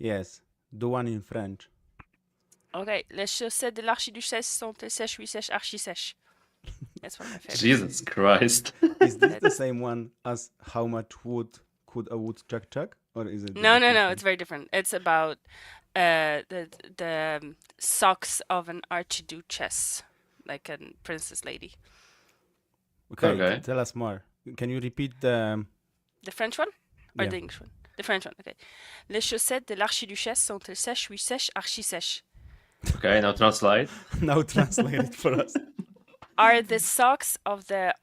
Yes. Do one in French. Okay, les chaussettes de l'archiduchesse sont-elles sèches, oui sèches, archi sèches. That's one of my favorites. Jesus Christ. Is this the same one as how much wood could a woodchuck chuck? Or is it? No, it's very different. It's about the socks of an archduchess, like a princess lady. Okay. Tell us more. Can you repeat the French one or the English one? The French one, okay. Les chaussettes de l'archiduchesse sont-elles sèches, oui sèches, archi sèches. Okay, now translate. Now translate it for us. Are the socks of the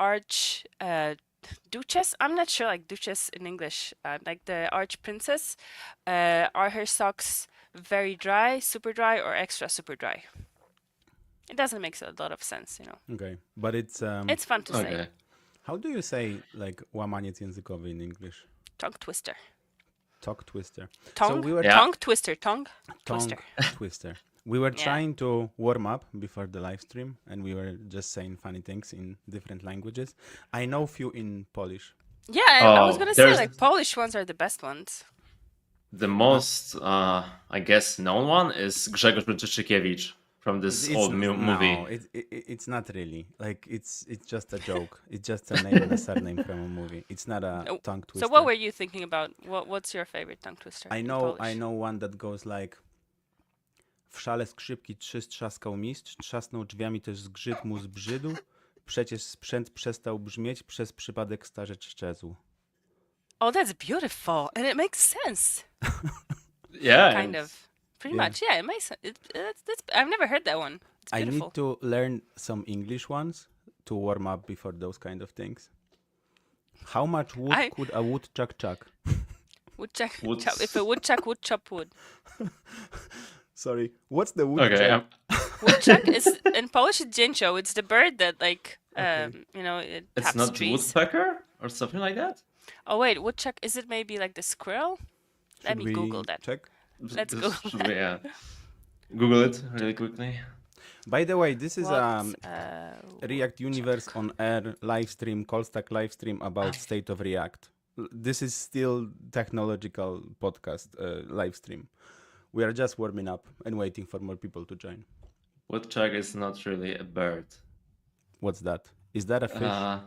duchess? I'm not sure, like duchess in English, like the arch princess. Are her socks very dry, super dry, or extra super dry? It doesn't make a lot of sense, you know. Okay, but it's fun to say. How do you say like łamaniec językowy in English? Tongue twister. Tongue twister. Tongue? Tongue twister. Tongue twister. Twister. We were trying to warm up before the live stream, and we were just saying funny things in different languages. I know few in Polish. Yeah, I was gonna say like Polish ones are the best ones. The most, I guess, known one is Grzegorz Brzęczykiewicz from this old movie. No, it's not really. Like it's just a joke. It's just a name and a surname from a movie. It's not a tongue twister. So what were you thinking about? What's your favorite tongue twister? I know one that goes like w szale skrzypki 3 strzaskał mistrz, trzasnął drzwiami też zgrzyt mu zbrzydł, przecież sprzęt przestał brzmieć, przez przypadek starzec szczezł. Oh, that's beautiful, and it makes sense. Yeah. Kind of. Pretty much, yeah, it makes sense. I've never heard that one. It's beautiful. I need to learn some English ones to warm up before those kind of things. How much wood could a woodchuck chuck? Woodchuck, if a woodchuck would chop wood. Sorry, what's the woodchuck? Okay. Woodchuck is in Polish. It's dzięcioł. It's the bird that you know, it It's taps not trees. woodpecker or something like that. Oh wait, woodchuck. Is it maybe like the squirrel? Let me Google that. Check? Let's Google that. Yeah. Google it really quickly. By the way, this is React Universe on Air live stream, Callstack live stream about state of React. This is still technological podcast live stream. We are just warming up and waiting for more people to join. Woodchuck is not really a bird. What's that? Is that a fish?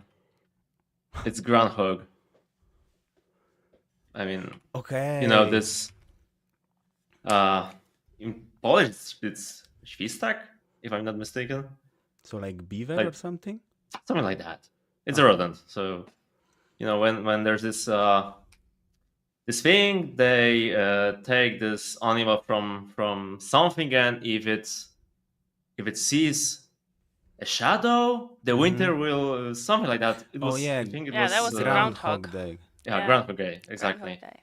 It's groundhog. I mean, okay. You know this. In Polish, it's świstak, if I'm not mistaken. So like beaver or something? Something like that. It's a rodent. So, you know, when there's this this thing, they take this animal from something, and if it sees a shadow, the winter will something like that. It was, I think it was that was Groundhog Day. Yeah, Groundhog Day, exactly. Groundhog Day.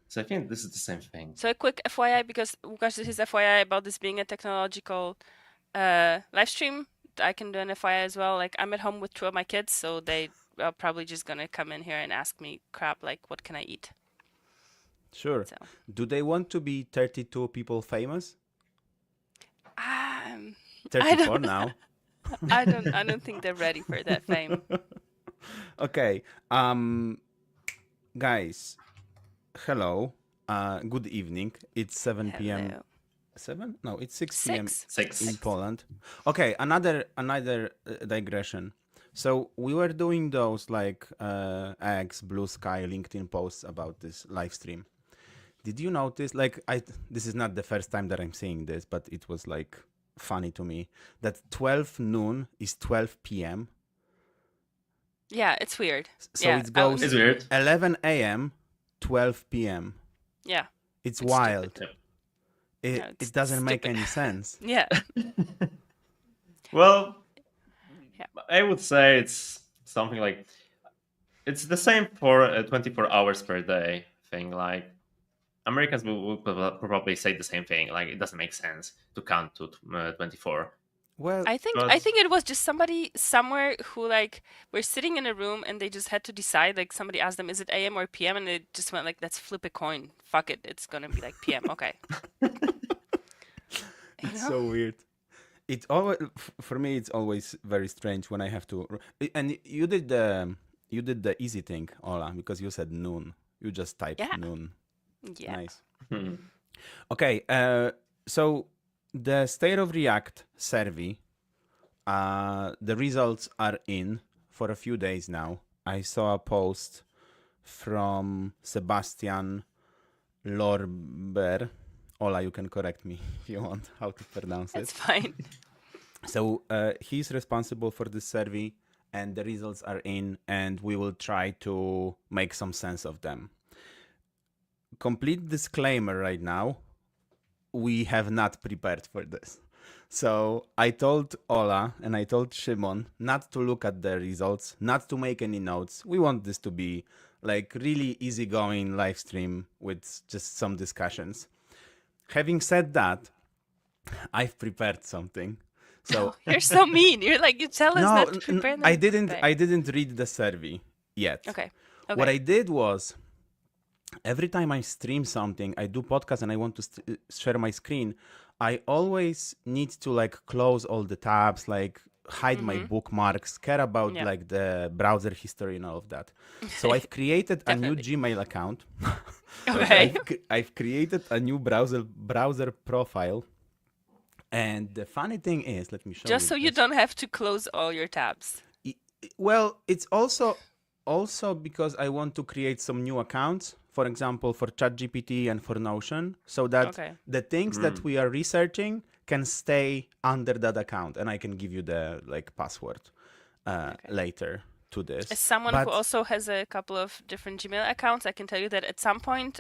So I think this is the same thing. So a quick FYI, because Łukasz, this is FYI about this being a technological live stream. I can do an FYI as well. Like I'm at home with 2 of my kids, so they are probably just gonna come in here and ask me crap like, "What can I eat?" Sure. So. Do they want to be 32 people famous? 34 now. I don't think they're ready for that fame. Okay. Guys, hello. Good evening. It's 7 p.m. 7? No, it's 6 p.m. 6 in Poland. Okay, another digression. So we were doing those like X, Blue Sky, LinkedIn posts about this live stream. Did you notice, like, this is not the first time that I'm saying this, but it was like funny to me, that 12 noon is 12 p.m. Yeah, it's weird. So it goes it's weird. 11 a.m., 12 p.m. Yeah. It's wild. It doesn't make any sense. Yeah. Well, I would say it's something like, it's the same for 24 hours per day thing. Like, Americans will probably say the same thing. Like, it doesn't make sense to count to 24. Well, I think it was just somebody somewhere who, like, we're sitting in a room and they just had to decide. Like, somebody asked them, is it AM or PM? And they just went like, let's flip a coin. Fuck it. It's going to be like PM. Okay. It's so weird. It always, for me, it's always very strange when I have to. And you did the easy thing, Ola, because you said noon. You just typed noon. Yeah. Nice. Hmm. Okay, so the state of React survey, the results are in for a few days now. I saw a post from Sebastian Lorber. Ola, you can correct me if you want how to pronounce That's it. fine. So he's responsible for this survey, and the results are in, and we will try to make some sense of them. Complete disclaimer right now, we have not prepared for this. So I told Ola and I told Szymon not to look at the results, not to make any notes. We want this to be like really easygoing live stream with just some discussions. Having said that, I've prepared something. So You're so mean. You're like, you tell us no, not to prepare. I didn't read the survey yet. Okay. What I did was, every time I stream something, I do podcast and I want to share my screen, I always need to like close all the tabs, like hide my bookmarks, care about like the browser history and all of that. So I've created a new Gmail account. Okay. I've created a new browser profile. And the funny thing is, let me show you. Just so you don't have to close all your tabs. Well, it's also because I want to create some new accounts, for example, for ChatGPT and for Notion, so that the things that we are researching can stay under that account, and I can give you the like password later to this. As someone who also has a couple of different Gmail accounts, I can tell you that at some point,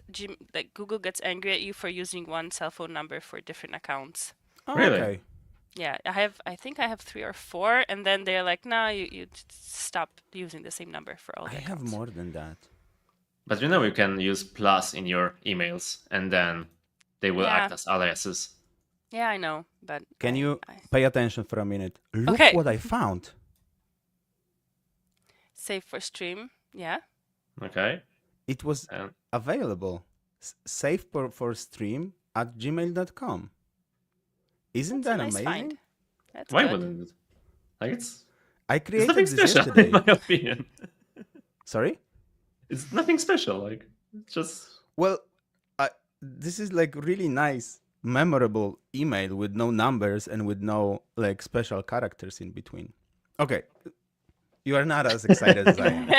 like Google gets angry at you for using one cell phone number for different accounts. Oh, Really? Okay. Yeah, I think I have 3 or 4, and then they're like, no, you stop using the same number for all the I have accounts. more than that. But you know you can use plus in your emails, and then they will act as aliases. Yeah, I know, but Can you pay attention for a minute? Look Okay. what I found. save for stream? Yeah. Okay. It was And available. Save for stream at gmail.com. Isn't That's a that nice amazing? find. That's why good. wouldn't it? Like I it's created nothing this special yesterday. in my opinion. Sorry? It's nothing special. Like it's just Well, this is like really nice, memorable email with no numbers and with no like special characters in between. Okay. You are not as excited as I am.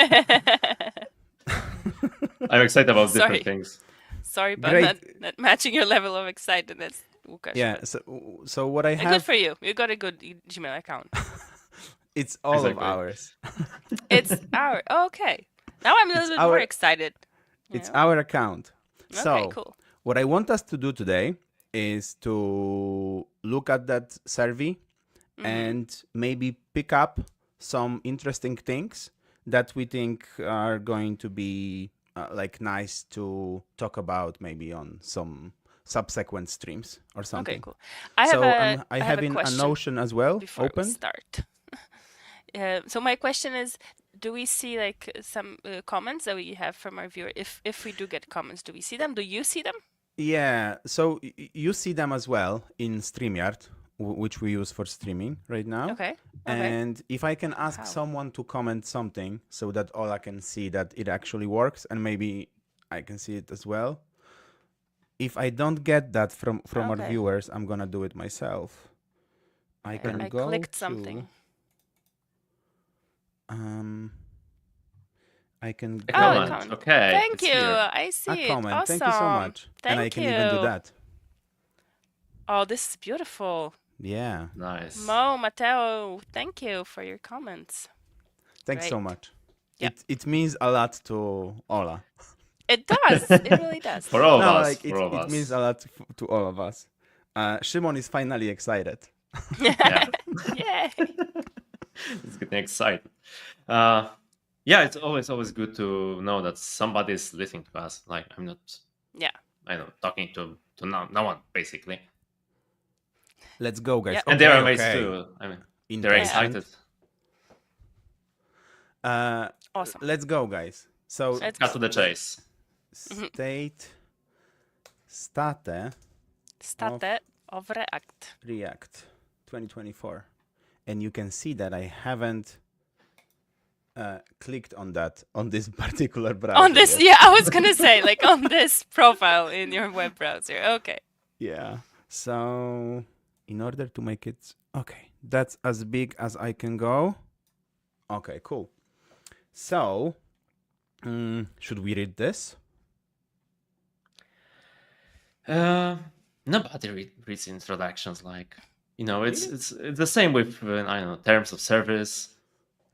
I'm excited about Sorry. different things. Sorry about Great. not matching your level of excitedness, Łukasz. Yeah, but- so what I Good have, for you. You got a good Gmail account. it's all Exactly. of ours. It's our okay. Now I'm a little bit more excited. you It's know? our account. So Okay, cool. what I want us to do today is to look at that survey and maybe pick up some interesting things that we think are going to be like nice to talk about maybe on some subsequent streams or something. Okay, cool. I have So a I have in a question Notion as well before we open. start. So my question is, do we see like some comments that we have from our viewer? If we do get comments, do we see them? Do you see them? Yeah, so you see them as well in StreamYard, which we use for streaming right now. Okay. And if I can ask Wow. someone to comment something so that Ola can see that it actually works, and maybe I can see it as well. If I don't get that from our Okay. viewers, I'm gonna do it myself. I can I go clicked to something. I can A go comment. comment. Okay. Thank it's you. here. I see a it. comment. Awesome. Thank you so much. And I Thank can even do you. that. Oh, this is beautiful. Yeah. Nice. Mo, Matteo, thank you for your comments. Thanks so Great. much. Yep. It means a lot to Ola. It does. It really does. For all of No, us. like For all of it us. means a lot to all of us. Shimon is finally excited. Yeah. Yay. It's getting excited. Yeah, it's always good to know that somebody's listening to us. Like I'm not, Yeah. I know, talking to no one basically, Let's go, guys. Yeah. and they're Okay, amazed okay. too. I mean, they're Interesting. excited. Awesome. Let's go, guys. So Let's Cut go. to the chase. state State of React. React 2024, and you can see that I haven't clicked on that on this particular browser. On this, yet. yeah, I was gonna say like on this profile in your web browser. Okay. Yeah. So in order to make it okay, that's as big as I can go. Okay, cool. So should we read this? Nobody reads introductions like, you know, it's the same with I don't know, terms of service.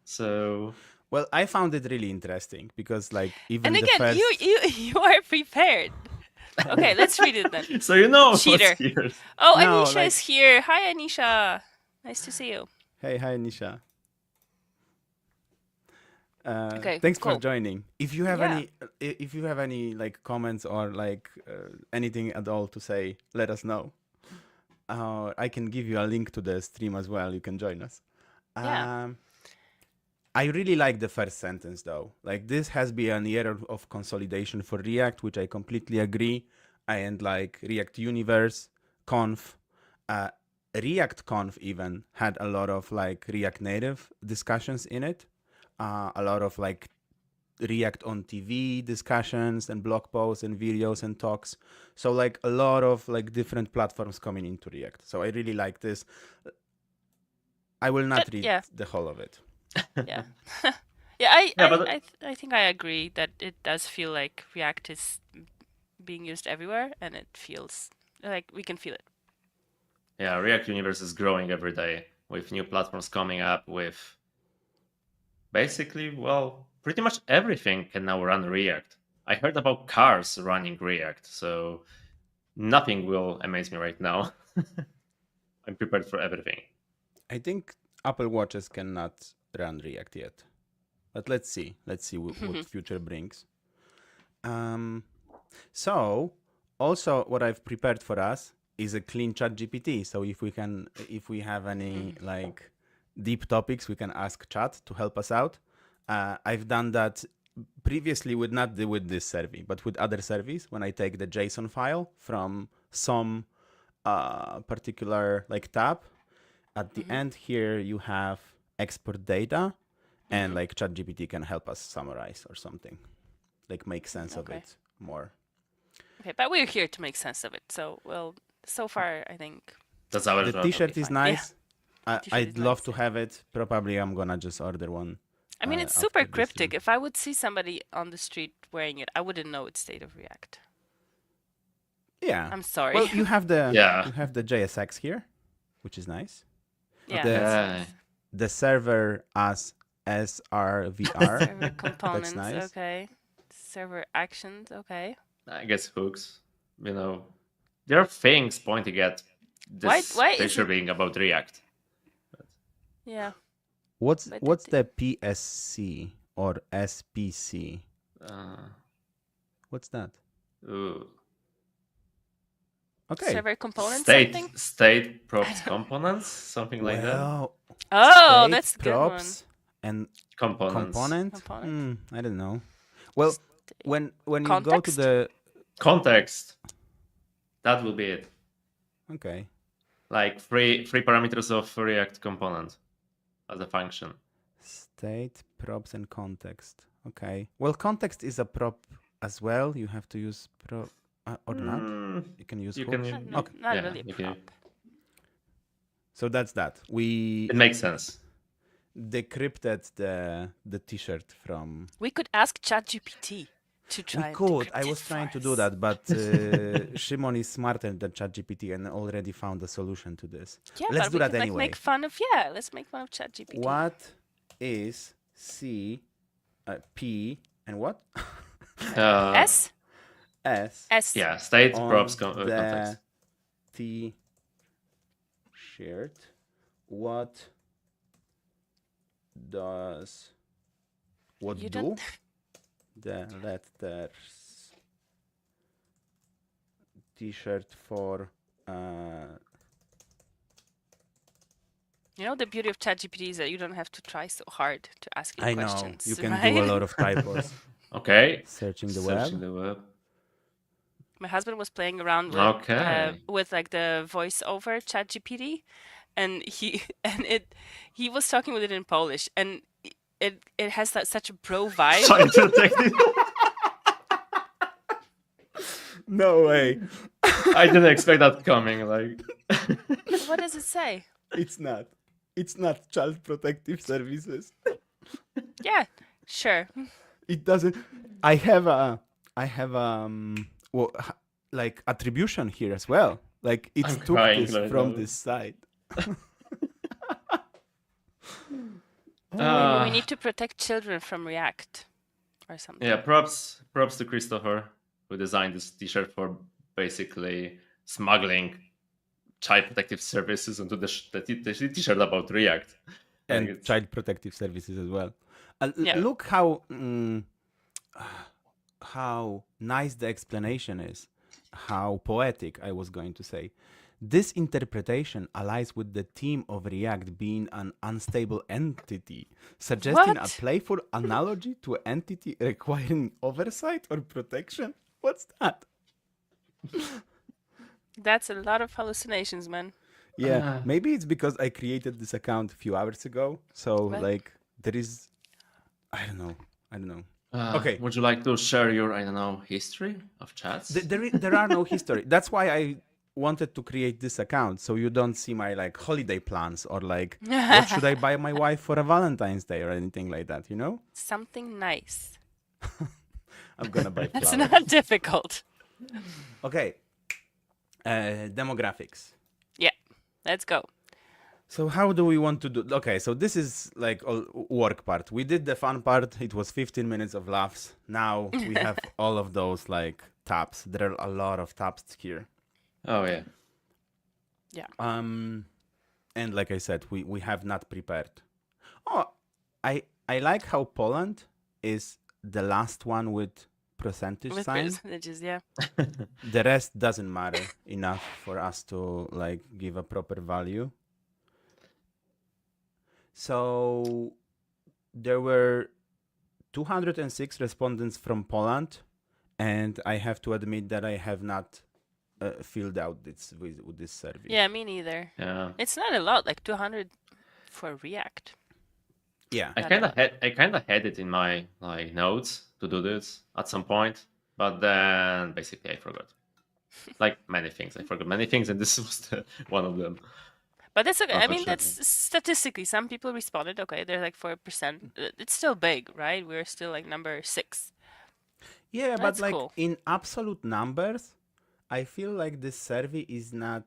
So Well, I found it really interesting because like even And the again, first you are prepared. Okay, let's read it then. so you know Cheater. what's here. Oh, No, Anisha like- is here. Hi, Anisha. Nice to see you. Hey, hi Nisha. Okay, Thanks for cool. joining. If you have Yeah. any like comments or like anything at all to say, let us know. I can give you a link to the stream as well. You can join us. Yeah. I really like the first sentence though. Like this has been an year of consolidation for React, which I completely agree. And like React Universe, Conf, React Conf even had a lot of like React Native discussions in it. A lot of like React on TV discussions and blog posts and videos and talks. So like a lot of like different platforms coming into React. So I really like this. I will not read yeah. the whole of it. Yeah. Yeah, but- I think I agree that it does feel like React is being used everywhere, and it feels like we can feel it. Yeah, React Universe is growing every day with new platforms coming up with basically, well, pretty much everything can now run React. I heard about cars running React, so nothing will amaze me right now. I'm prepared for everything. I think Apple Watches cannot run React yet, but let's see. Let's see what future brings. So also what I've prepared for us is a clean chat GPT. So if we have any like deep topics, we can ask chat to help us out. I've done that previously with this survey, but with other surveys, when I take the JSON file from some particular like tab, at the end here you have export data, and like ChatGPT can help us summarize or something, like make sense of Okay. it more. Okay, but we're here to make sense of it. So, well, so far I think That's our The job. T-shirt is fine. nice. T-shirt I'd is love nice, to yeah. have it. Probably I'm gonna just order one. I mean, it's after super this cryptic. stream. If I would see somebody on the street wearing it, I wouldn't know it's state of React. Yeah. I'm sorry. Well, you have the Yeah. you have the JSX here, which is nice. yeah. the- that's nice. The server as SRVR. Server components. nice. Okay. Server actions. Okay. I guess hooks. You know, there are things pointing at this Why is picture it- being about React. Yeah. What's But what's it- the PSC or SPC? What's that? Ooh. Okay. Server components. Something. State props components, something like that. Well, Oh, state that's a good one. props and Components. Component. I don't know. Well, when you go to Context? the Context. That will be it. okay. Like three parameters of React component as a function. State, props, and context. Okay. Well, context is a prop as well. You have to use prop or not. You can use You hooks. can. Not, Okay. not Yeah, really a you can- prop. So that's that. We It makes sense. decrypted the T-shirt from. We could ask ChatGPT to try. We and could. decrypt I it was trying for to do us. that, but Szymon is smarter than ChatGPT and already found a solution to this. Yeah, Let's but do we that could, like, anyway. make fun of let's make fun of ChatGPT. What is C, P, and what? S S S. Yeah, state on props the context. T-shirt? What does what You do don't- the letters T-shirt for You know the beauty of ChatGPT is that you don't have to try so hard to ask it I know questions. you can right? do a lot of typos. Okay. Searching the Searching web. the web. My husband was playing around Okay. with like the voiceover ChatGPT, and he was talking with it in Polish, and it has such a bro vibe. Child protective. No way. I didn't expect that coming. Like, What does it say? It's not. It's not child protective services. Yeah, sure. It doesn't. I have like attribution here as well. Like it's I'm took crying this right from now. this site. Maybe we need to protect children from React or something. yeah, props to Christopher who designed this T-shirt for basically smuggling child protective services into the T-shirt about React. And Like, child protective services as well. Yeah. Look how nice the explanation is, how poetic I was going to say. This interpretation allies with the theme of React being an unstable entity, suggesting a What? playful analogy to an entity requiring oversight or protection. What's that? That's a lot of hallucinations, man. Yeah, maybe it's because I created this account a few hours ago. So What? like there is, I don't know. Okay. Would you like to share your, I don't know, history of chats? There are no history. That's why I wanted to create this account, so you don't see my like holiday plans or like what should I buy my wife for a Valentine's Day or anything like that. You know, Something nice. I'm gonna buy That's flowers. not difficult. Okay. Demographics. Yeah, let's go. So how do we want to do? Okay, so this is like all work part. We did the fun part. It was 15 minutes of laughs. Now we have all of those like tabs. There are a lot of tabs here. Oh yeah. And like I said, we have not prepared. Oh, I like how Poland is the last one with percentage With sign. percentages, yeah. The rest doesn't matter enough for us to like give a proper value. So there were 206 respondents from Poland, and I have to admit that I have not filled out this with this survey. Yeah, me neither. Yeah. It's not a lot, like 200 for React. Yeah. I kind of had it in my like notes to do this at some point, but then basically I forgot. Like many things, I forgot many things, and this was one of them. But that's okay. I mean, Unfortunately. that's statistically, some people responded. Okay, they're like 4%. It's still big, right? We're still like number 6. Yeah, but That's like cool. in absolute numbers, I feel like this survey is not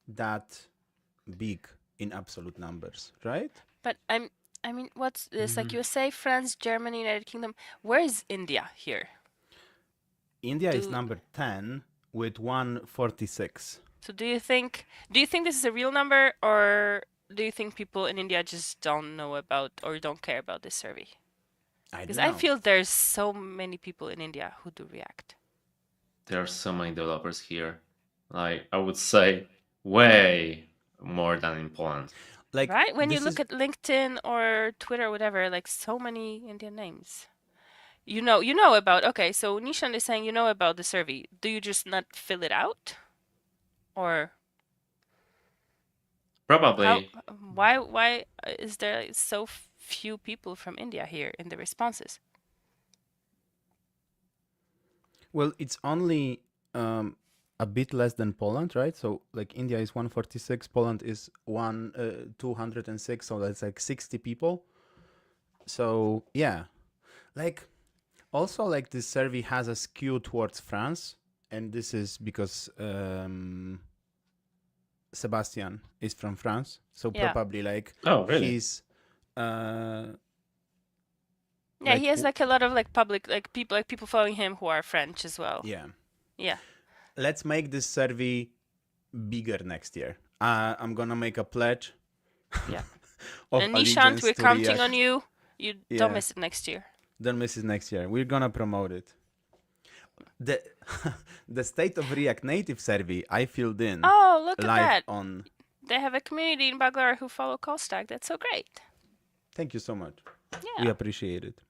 that big in absolute numbers, right? But I mean, what's this? Like USA, France, Germany, United Kingdom. Where is India here? India is number 10 with 146. So do you think this is a real number, or do you think people in India just don't know about or don't care about this survey? Because I feel there's so many people in India who do React. There are so many developers here. Like I would say way more than in Poland. Like, right? When you this look at LinkedIn or Twitter or whatever, like so many Indian names. You know about, okay, so Nishan is saying you know about the survey. Do you just not fill it out? Or Probably. why is there so few people from India here in the responses? Well, it's only a bit less than Poland, right? So like India is 146, Poland is 206, so that's like 60 people. So yeah, like also like this survey has a skew towards France, and this is because Sebastian is from France, so probably like he's yeah, he has like a lot of like public people following him who are French as well. Yeah. Let's make this survey bigger next year. I'm gonna make a pledge. Yeah. And Nishant, we're counting on you. You don't miss it next year. Don't miss it next year. We're gonna promote it. The State of React Native survey I filled in. Oh, look at live that! They have a community in Bangalore who follow Callstack. That's so great. Thank you so much. Yeah. We appreciate it.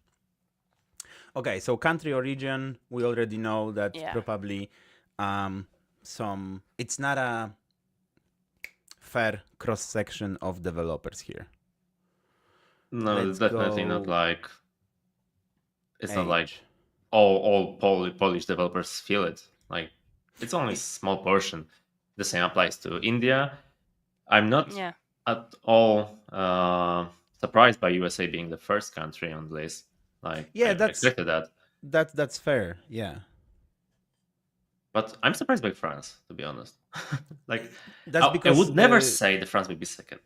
Okay, so country origin, we already know that probably it's not a fair cross-section of developers here. No, Let's it's definitely not go like it's not like age. all Polish developers feel it. Like it's only a small portion. The same applies to India. I'm not Yeah. at all surprised by USA being the first country on the list. Like I Yeah, expected that, that's fair. Yeah, but I'm surprised by France, to be honest. Like that's I because would never say that France would be second.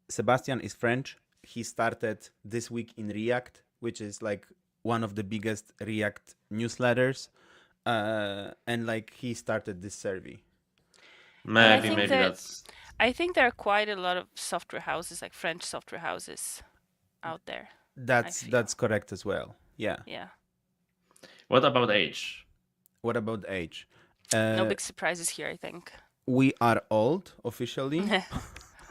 Sebastian is French. He started this week in React, which is like one of the biggest React newsletters, and like he started this survey. And Maybe that's I think there are quite a lot of software houses, like French software houses, out there. That's correct as well. Yeah. Yeah. what about age? What about age? No big surprises here, I think. We are old officially.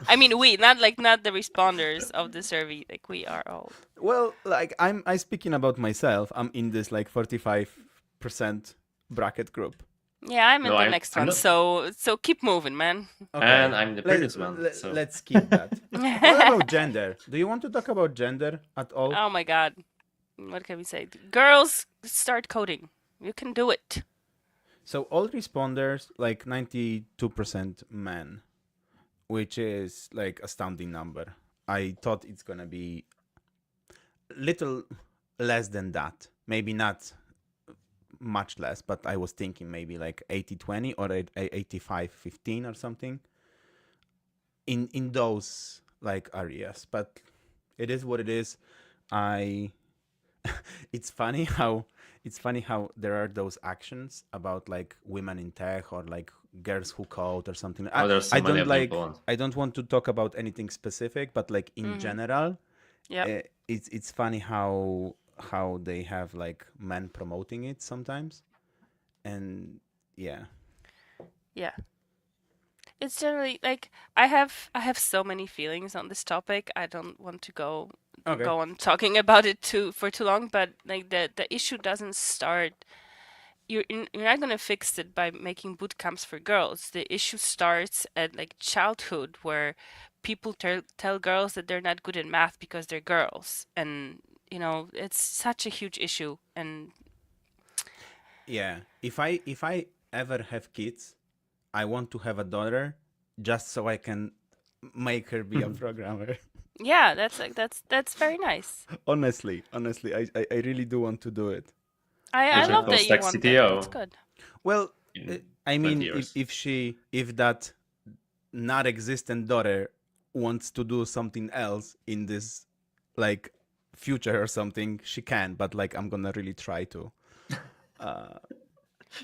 I mean, not the responders of the survey. Like we are old. Well, like I speaking about myself. I'm in this like 45% bracket group. Yeah, I'm in No, the I'm- next I'm one. not- So keep moving, man. And I'm the previous one. So. Let's skip that. What about gender? Do you want to talk about gender at all? Oh my god. What can we say? Girls, start coding. You can do it. So all responders, like 92% men, which is like astounding number. I thought it's gonna be little less than that. Maybe not much less, but I was thinking maybe like 80-20 or 85-15 or something in those like areas. But it is what it is. It's funny how there are those actions about like women in tech or like girls who code or something. Oh, there's so I many don't of them in like Poland. I don't want to talk about anything specific, but like in general, Yeah. it's funny how they have like men promoting it sometimes, and yeah. Yeah. It's generally like I have so many feelings on this topic. I don't want to go on talking about it for too long, but like the issue doesn't start. You're not gonna fix it by making boot camps for girls. The issue starts at like childhood, where people tell girls that they're not good in math because they're girls, and it's such a huge issue. And Yeah, if I ever have kids, I want to have a daughter just so I can make her be a programmer. yeah, that's very nice. honestly, I really do want to do it. I should love that post you like want CTO. that. That's good. Well, In I 20 mean, years. if that not existent daughter wants to do something else in this like future or something, she can. But like, I'm gonna really try to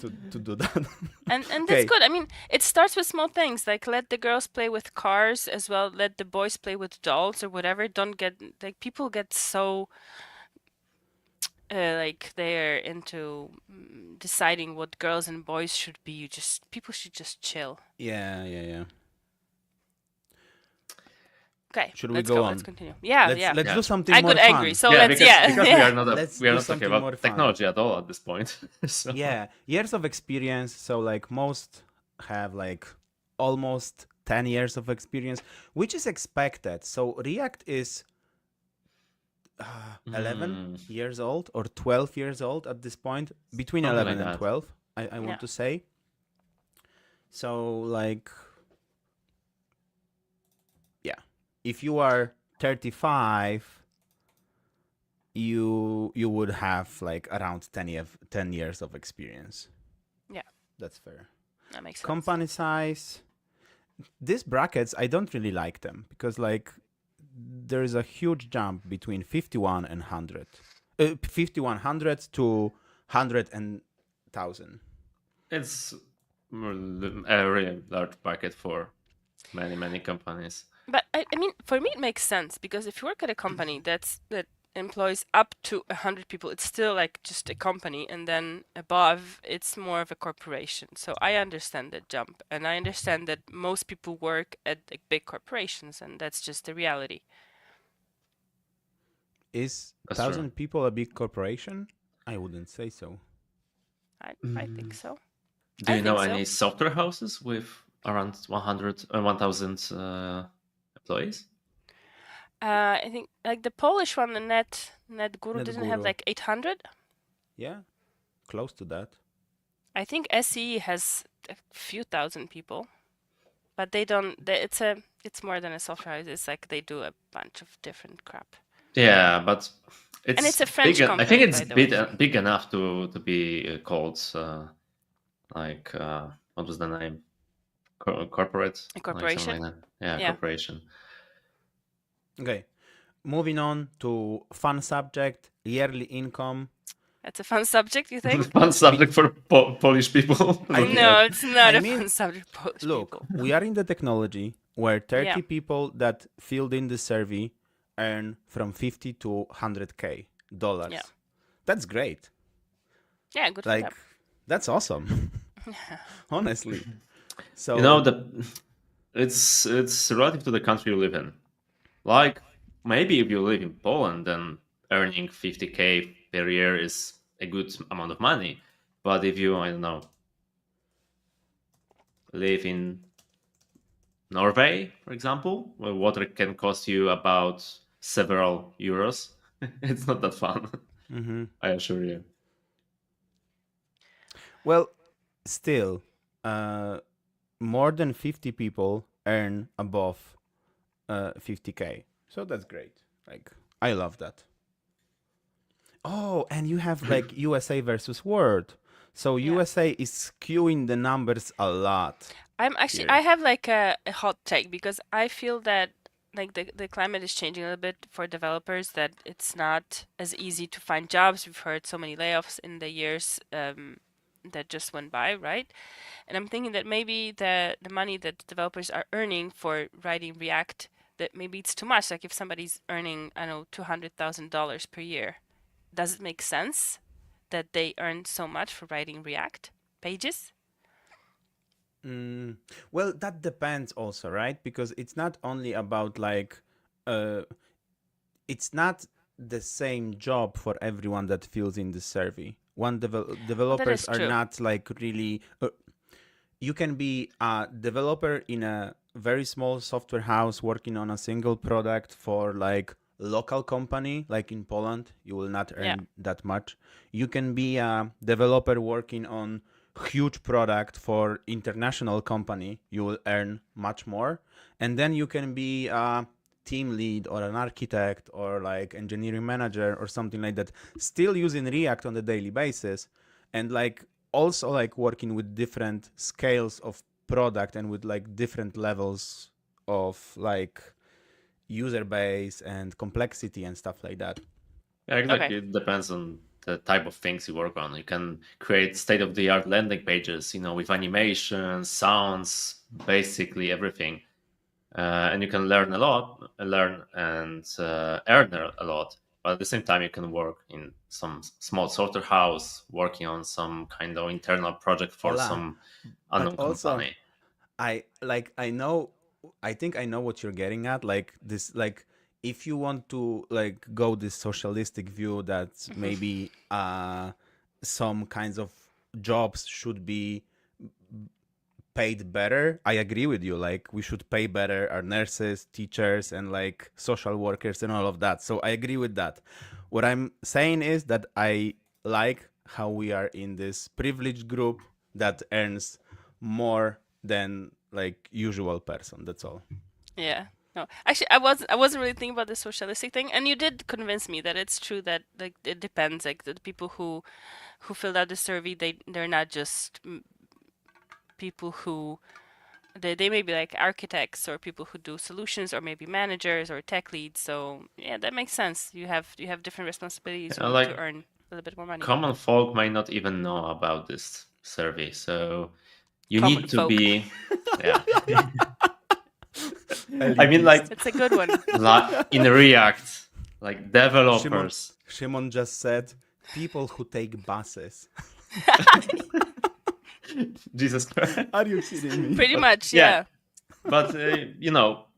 do that. And Okay. that's good. I mean, it starts with small things, like let the girls play with cars as well, let the boys play with dolls or whatever. Don't get like people get so like they're into deciding what girls and boys should be. People should just chill. Yeah. Okay, Should we let's go go. on? Let's continue. Yeah, let's yeah. let's Yeah. do something I more got fun. angry, so Yeah, let's because we are not Let's we are do not talking something more about fun. technology at all at this point. So. Yeah, years of experience. So like most have like almost 10 years of experience, which is expected. So React is 11 years old or 12 years old at this point, between Something 11 like and that. 12, I want Yeah. to say. So like, yeah, if you are 35, you would have like around 10 years of experience. Yeah. That's fair. That makes sense. Company size. These brackets, I don't really like them because like there is a huge jump between 51 and 100. 5100 to 100 and 1000. It's a really large market for many companies. But I mean, for me, it makes sense because if you work at a company that employs up to 100 people, it's still like just a company, and then above, it's more of a corporation. So I understand that jump, and I understand that most people work at like, big corporations, and that's just the reality. Is That's 1000 true. people a big corporation? I wouldn't say so. I think so. Do you I know think so. any software houses with around 1,000 employees? I think like the Polish one, the NetGuru didn't have NetGuru. like 800. Yeah, close to that. I think SE has a few thousand people, but they don't. It's more than a software house. It's like they do a bunch of different crap. Yeah, but And it's it's a French big. I think company, it's by the way. big enough to be called like what was the name? Corporate, A like corporation. something like that. Yeah, Yeah. corporation. Okay, moving on to fun subject, yearly income. That's a fun subject, you think? Fun subject for Polish people. I mean- No, it's not I a mean, fun subject for Polish Look, people. we are in the technology where 30 Yeah. people that filled in the survey earn from 50 to 100k dollars. Yeah. That's great. Yeah, good for Like, them. that's awesome. Honestly. So You know, it's relative to the country you live in. Like maybe if you live in Poland, then earning 50k per year is a good amount of money. But if you, I don't know, live in Norway, for example, where water can cost you about several euros, it's not that fun. Mhm. I assure you. Well, still, more than 50 people earn above 50k. So that's great. Like, I love that. Oh, and you have like USA versus world. So Yeah. USA is skewing the numbers a lot. I have like a hot take because I feel that like the climate is changing a little bit for developers, that it's not as easy to find jobs. We've heard so many layoffs in the years that just went by, right? And I'm thinking that maybe the money that developers are earning for writing React, that maybe it's too much. Like if somebody's earning, I don't know, $200,000 per year, does it make sense that they earn so much for writing React pages? Well, that depends also, right? Because it's not only about like, uh, it's not the same job for everyone that fills in the survey. Developers is are true. not like really. You can be a developer in a very small software house working on a single product for like local company, like in Poland. You will not earn Yeah. that much. You can be a developer working on huge product for international company. You will earn much more. And then you can be a team lead or an architect or like engineering manager or something like that, still using React on a daily basis, and like also like working with different scales of product and with like different levels of like user base and complexity and stuff like that. Yeah, exactly. Okay. It depends on the type of things you work on. You can create state-of-the-art landing pages, with animations, sounds, basically everything. And you can learn and earn a lot. But at the same time, you can work in some small software house, working on some kind of internal project for Ola, some but unknown also company. I think I know what you're getting at, like this, like if you want to like go this socialistic view that maybe some kinds of jobs should be paid better, I agree with you. Like we should pay better our nurses, teachers, and like social workers and all of that. So I agree with that. What I'm saying is that I like how we are in this privileged group that earns more than like usual person. That's all. Yeah. No, actually, I wasn't really thinking about the socialistic thing, and you did convince me that it's true that like it depends. Like the people who filled out the survey, they're not just people who they may be like architects or people who do solutions or maybe managers or tech leads. So yeah, that makes sense. You have different responsibilities. You Yeah, need to like earn a little bit more money. common folk might not even know about this survey, so you Common need to folk. be, yeah. I mean, like It's a good one. in React, like developers. Shimon just said people who take buses. Jesus Christ. Are you kidding me? Pretty much, yeah. yeah. But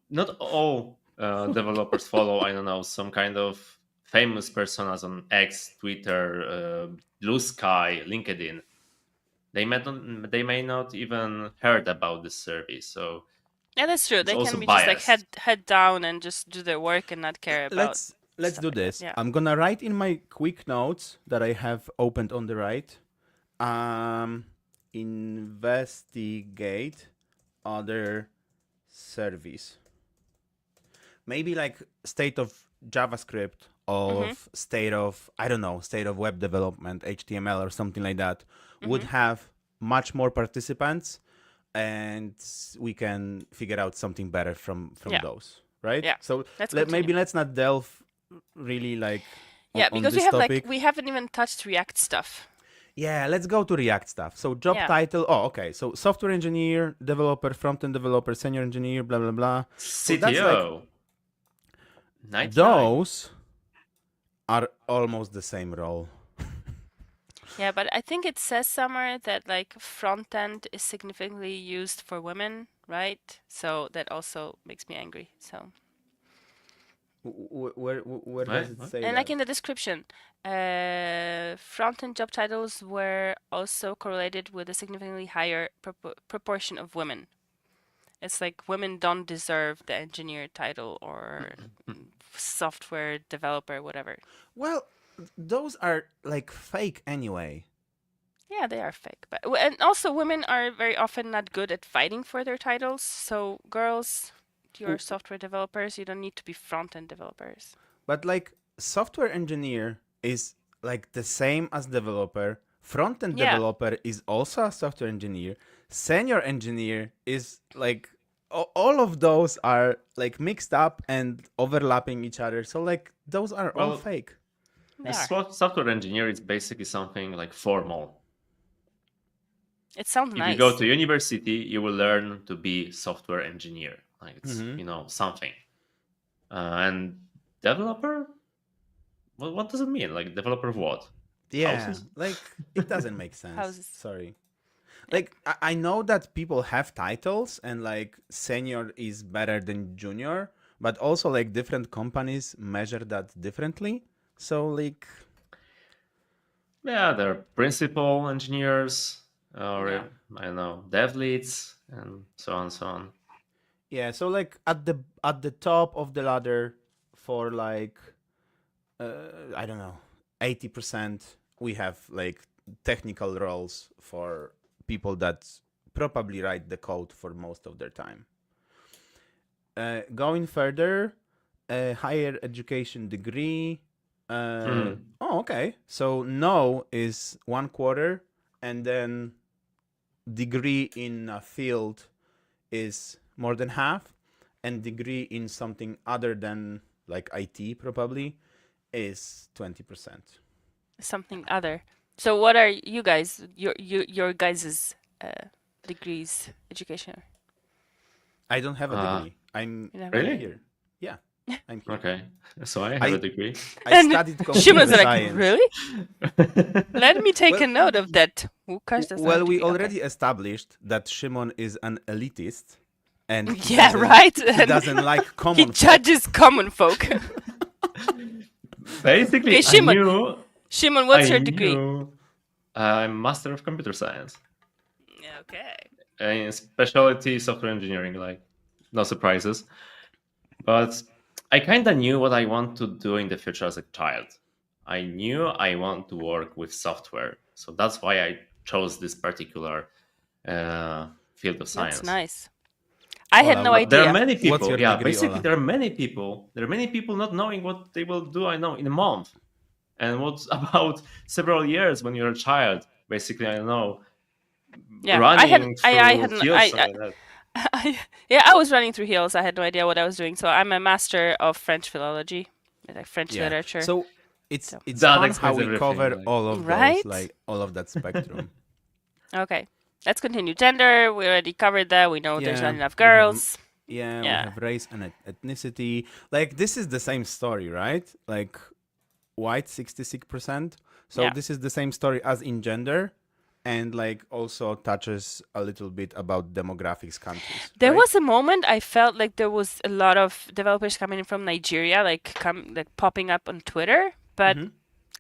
not all developers follow, I don't know, some kind of famous personas on X, Twitter, Blue Sky, LinkedIn. They may not even heard about this survey. So Yeah, that's true. It's They also can be just like biased. head down and just do their work and not care about. Let's stuff do like that, this. yeah. I'm gonna write in my quick notes that I have opened on the right. Investigate other service. Maybe like state of JavaScript, of state of, I don't know, state of web development, HTML or something like that would have much more participants, and we can figure out something better from Yeah. those, right? Yeah. So Let's maybe continue. let's not delve really like on, Yeah, on because this we have topic. like we haven't even touched React stuff. Yeah, let's go to React stuff. So job Yeah. title. Oh, okay. So software engineer, developer, front-end developer, senior engineer, blah blah blah. So CTO. that's like 99. those are almost the same role. Yeah, but I think it says somewhere that like front end is significantly used for women, right? So that also makes me angry. So Where does it What? say and that? like in the description, front end job titles were also correlated with a significantly higher proportion of women. It's like women don't deserve the engineer title or software developer, whatever. Well, those are like fake anyway. Yeah, they are fake. But and also women are very often not good at fighting for their titles. So girls, you're software developers, you don't need to be front-end developers. But like software engineer is like the same as developer. Front-end Yeah. developer is also a software engineer. Senior engineer is like all of those are like mixed up and overlapping each other. So like those are all Well, fake. They A are. software engineer is basically something like formal. It sounds If nice. you go to university, you will learn to be software engineer. Like it's something. And developer? Well, what does it mean? Like developer of what? Yeah, Houses? like it doesn't make sense. Houses. Sorry. Like I know that people have titles and like senior is better than junior, but also like different companies measure that differently. So like Yeah, they're principal engineers or Yeah. I don't know, dev leads and so on and so on. yeah, so like at the top of the ladder for like I don't know, 80% we have like technical roles for people that probably write the code for most of their time. Going further, higher education degree. Oh, okay. So no is 1/4, and then degree in a field is more than half, and degree in something other than like IT probably is 20%. Something other. So what are you guys? Your guys's degrees, education? I don't have a degree. I'm You know? Really? here. Yeah, I'm here. Okay. So I have I- a degree. I And studied computer Shimon's like, science. really? Let me take Well- a note of that. Łukasz doesn't Well, have we degree. Okay. already established that Szymon is an elitist, and he Yeah, doesn't- right. He And doesn't like he common folk. judges common folk. Basically, Okay, Szymon, I knew. Shimon, what's I your degree? knew I'm Master of Computer Science. Okay. In specialty software engineering, like no surprises. But I kind of knew what I want to do in the future as a child. I knew I want to work with software. So that's why I chose this particular field of science. That's nice. I had Ola, no what- There idea. are many What's people. your Yeah, degree, basically Ola? there are many people not knowing what they will do, I know, in a month. And what's about several years when you're a child, basically, I don't know, Yeah, running I hadn't. through I hadn't. fields, something like that. Yeah, I was running through hills. I had no idea what I was doing. So I'm a master of French philology, like French Yeah. literature. So it's So- it's That fun explains how we everything, cover like- all of Right? those, like all of that spectrum. Okay, let's continue. Gender, we already covered that. We know there's Yeah, not enough we have girls. Yeah, we Yeah. have race and ethnicity. Like this is the same story, right? Like white 66%. So Yeah. this is the same story as in gender, and like also touches a little bit about demographics countries. There right? was a moment I felt like there was a lot of developers coming in from Nigeria, like popping up on Twitter, but Mhm.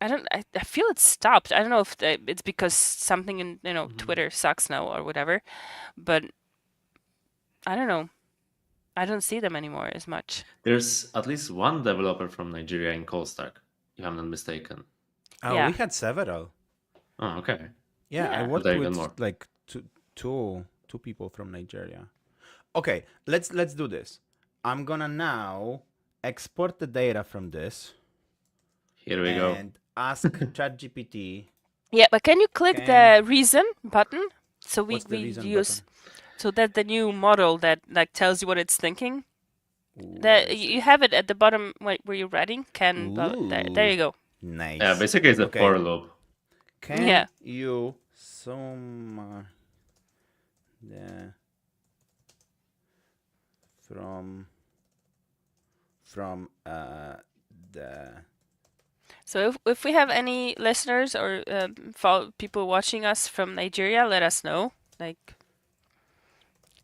I feel it stopped. I don't know if it's because something in Twitter sucks now or whatever, but I don't know. I don't see them anymore as much. There's at least one developer from Nigeria in Coldstack, if I'm not mistaken. Oh, Yeah. we had several. Oh, okay. Yeah, I Yeah. worked There you with go, more. like two people from Nigeria. Okay, let's do this. I'm gonna now export the data from this Here we go. and ask ChatGPT. Yeah, but can you click the reason button? So we What's the reason use button? so that's the new model that like tells you what it's thinking. Where is You it? have it at the bottom where you're writing. There you go. Nice. Yeah, basically it's a Okay. for loop. Can Yeah. you sum the from the So if we have any listeners or people watching us from Nigeria, let us know. Like,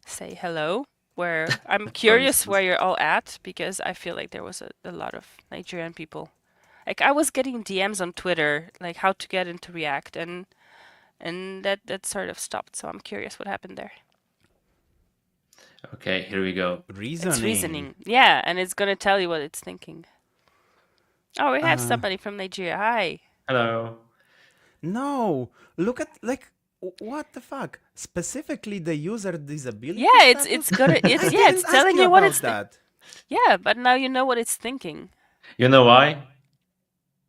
say hello. Where I'm curious instance. where you're all at because I feel like there was a lot of Nigerian people. Like I was getting DMs on Twitter, like how to get into React, and that sort of stopped. So I'm curious what happened there. Okay, here we go. reasoning. It's reasoning, yeah, and it's gonna tell you what it's thinking. Oh, we have somebody from Nigeria. Hi. Hello. No, look at like what the fuck? Specifically the user disability. Yeah, status? it's gonna I it's didn't ask telling you what about it's that. yeah, but now you know what it's thinking. You know why?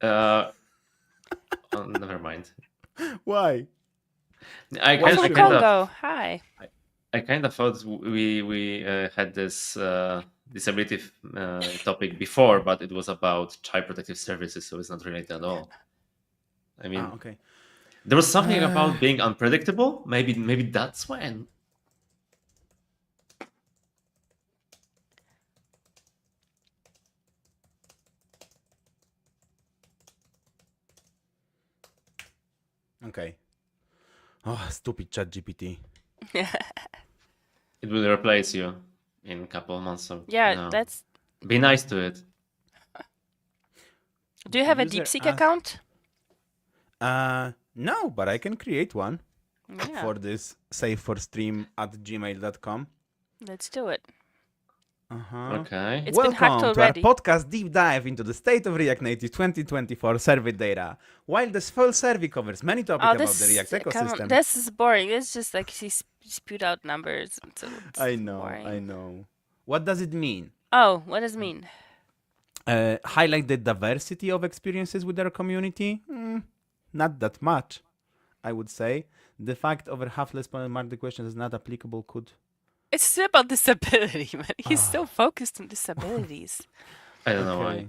Oh, never mind. Why? I From kind of Congo. Hi. I kind of thought we had this disability topic before, but it was about child protective services, so it's not related at all. I mean, Okay. there was something about being unpredictable. Maybe that's when. Okay. Oh, stupid ChatGPT. It will replace you in a couple of months. So Yeah, you know, that's. be nice to it. Do you have a User DeepSeek ask- account? No, but I can create one Yeah, for this saveforstream@gmail.com. let's do it. Okay. It's been hacked Welcome to already. our podcast deep dive into the state of React Native 2024 survey data. While this full survey covers many topics about the React ecosystem. This is boring. It's just like he spewed out numbers. So it's I know, boring. I know. What does it mean? Oh, what does it mean? Highlight the diversity of experiences with our community? Not that much, I would say. The fact over half responded mark the question is not applicable could. It's still about disability, man. He's so focused on disabilities. I don't know why.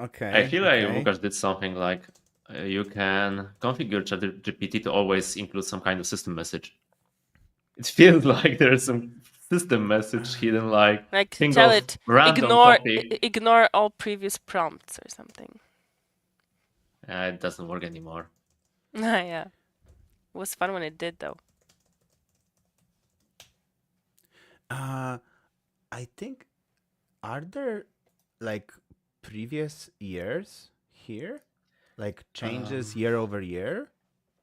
Okay. I feel like okay. Łukasz did something like you can configure ChatGPT to always include some kind of system message. It feels like there's some system message hidden, like think tell of it random ignore topic. ignore all previous prompts or something. It doesn't work anymore. Yeah. It was fun when it did though. I think are there like previous years here? Like changes year over year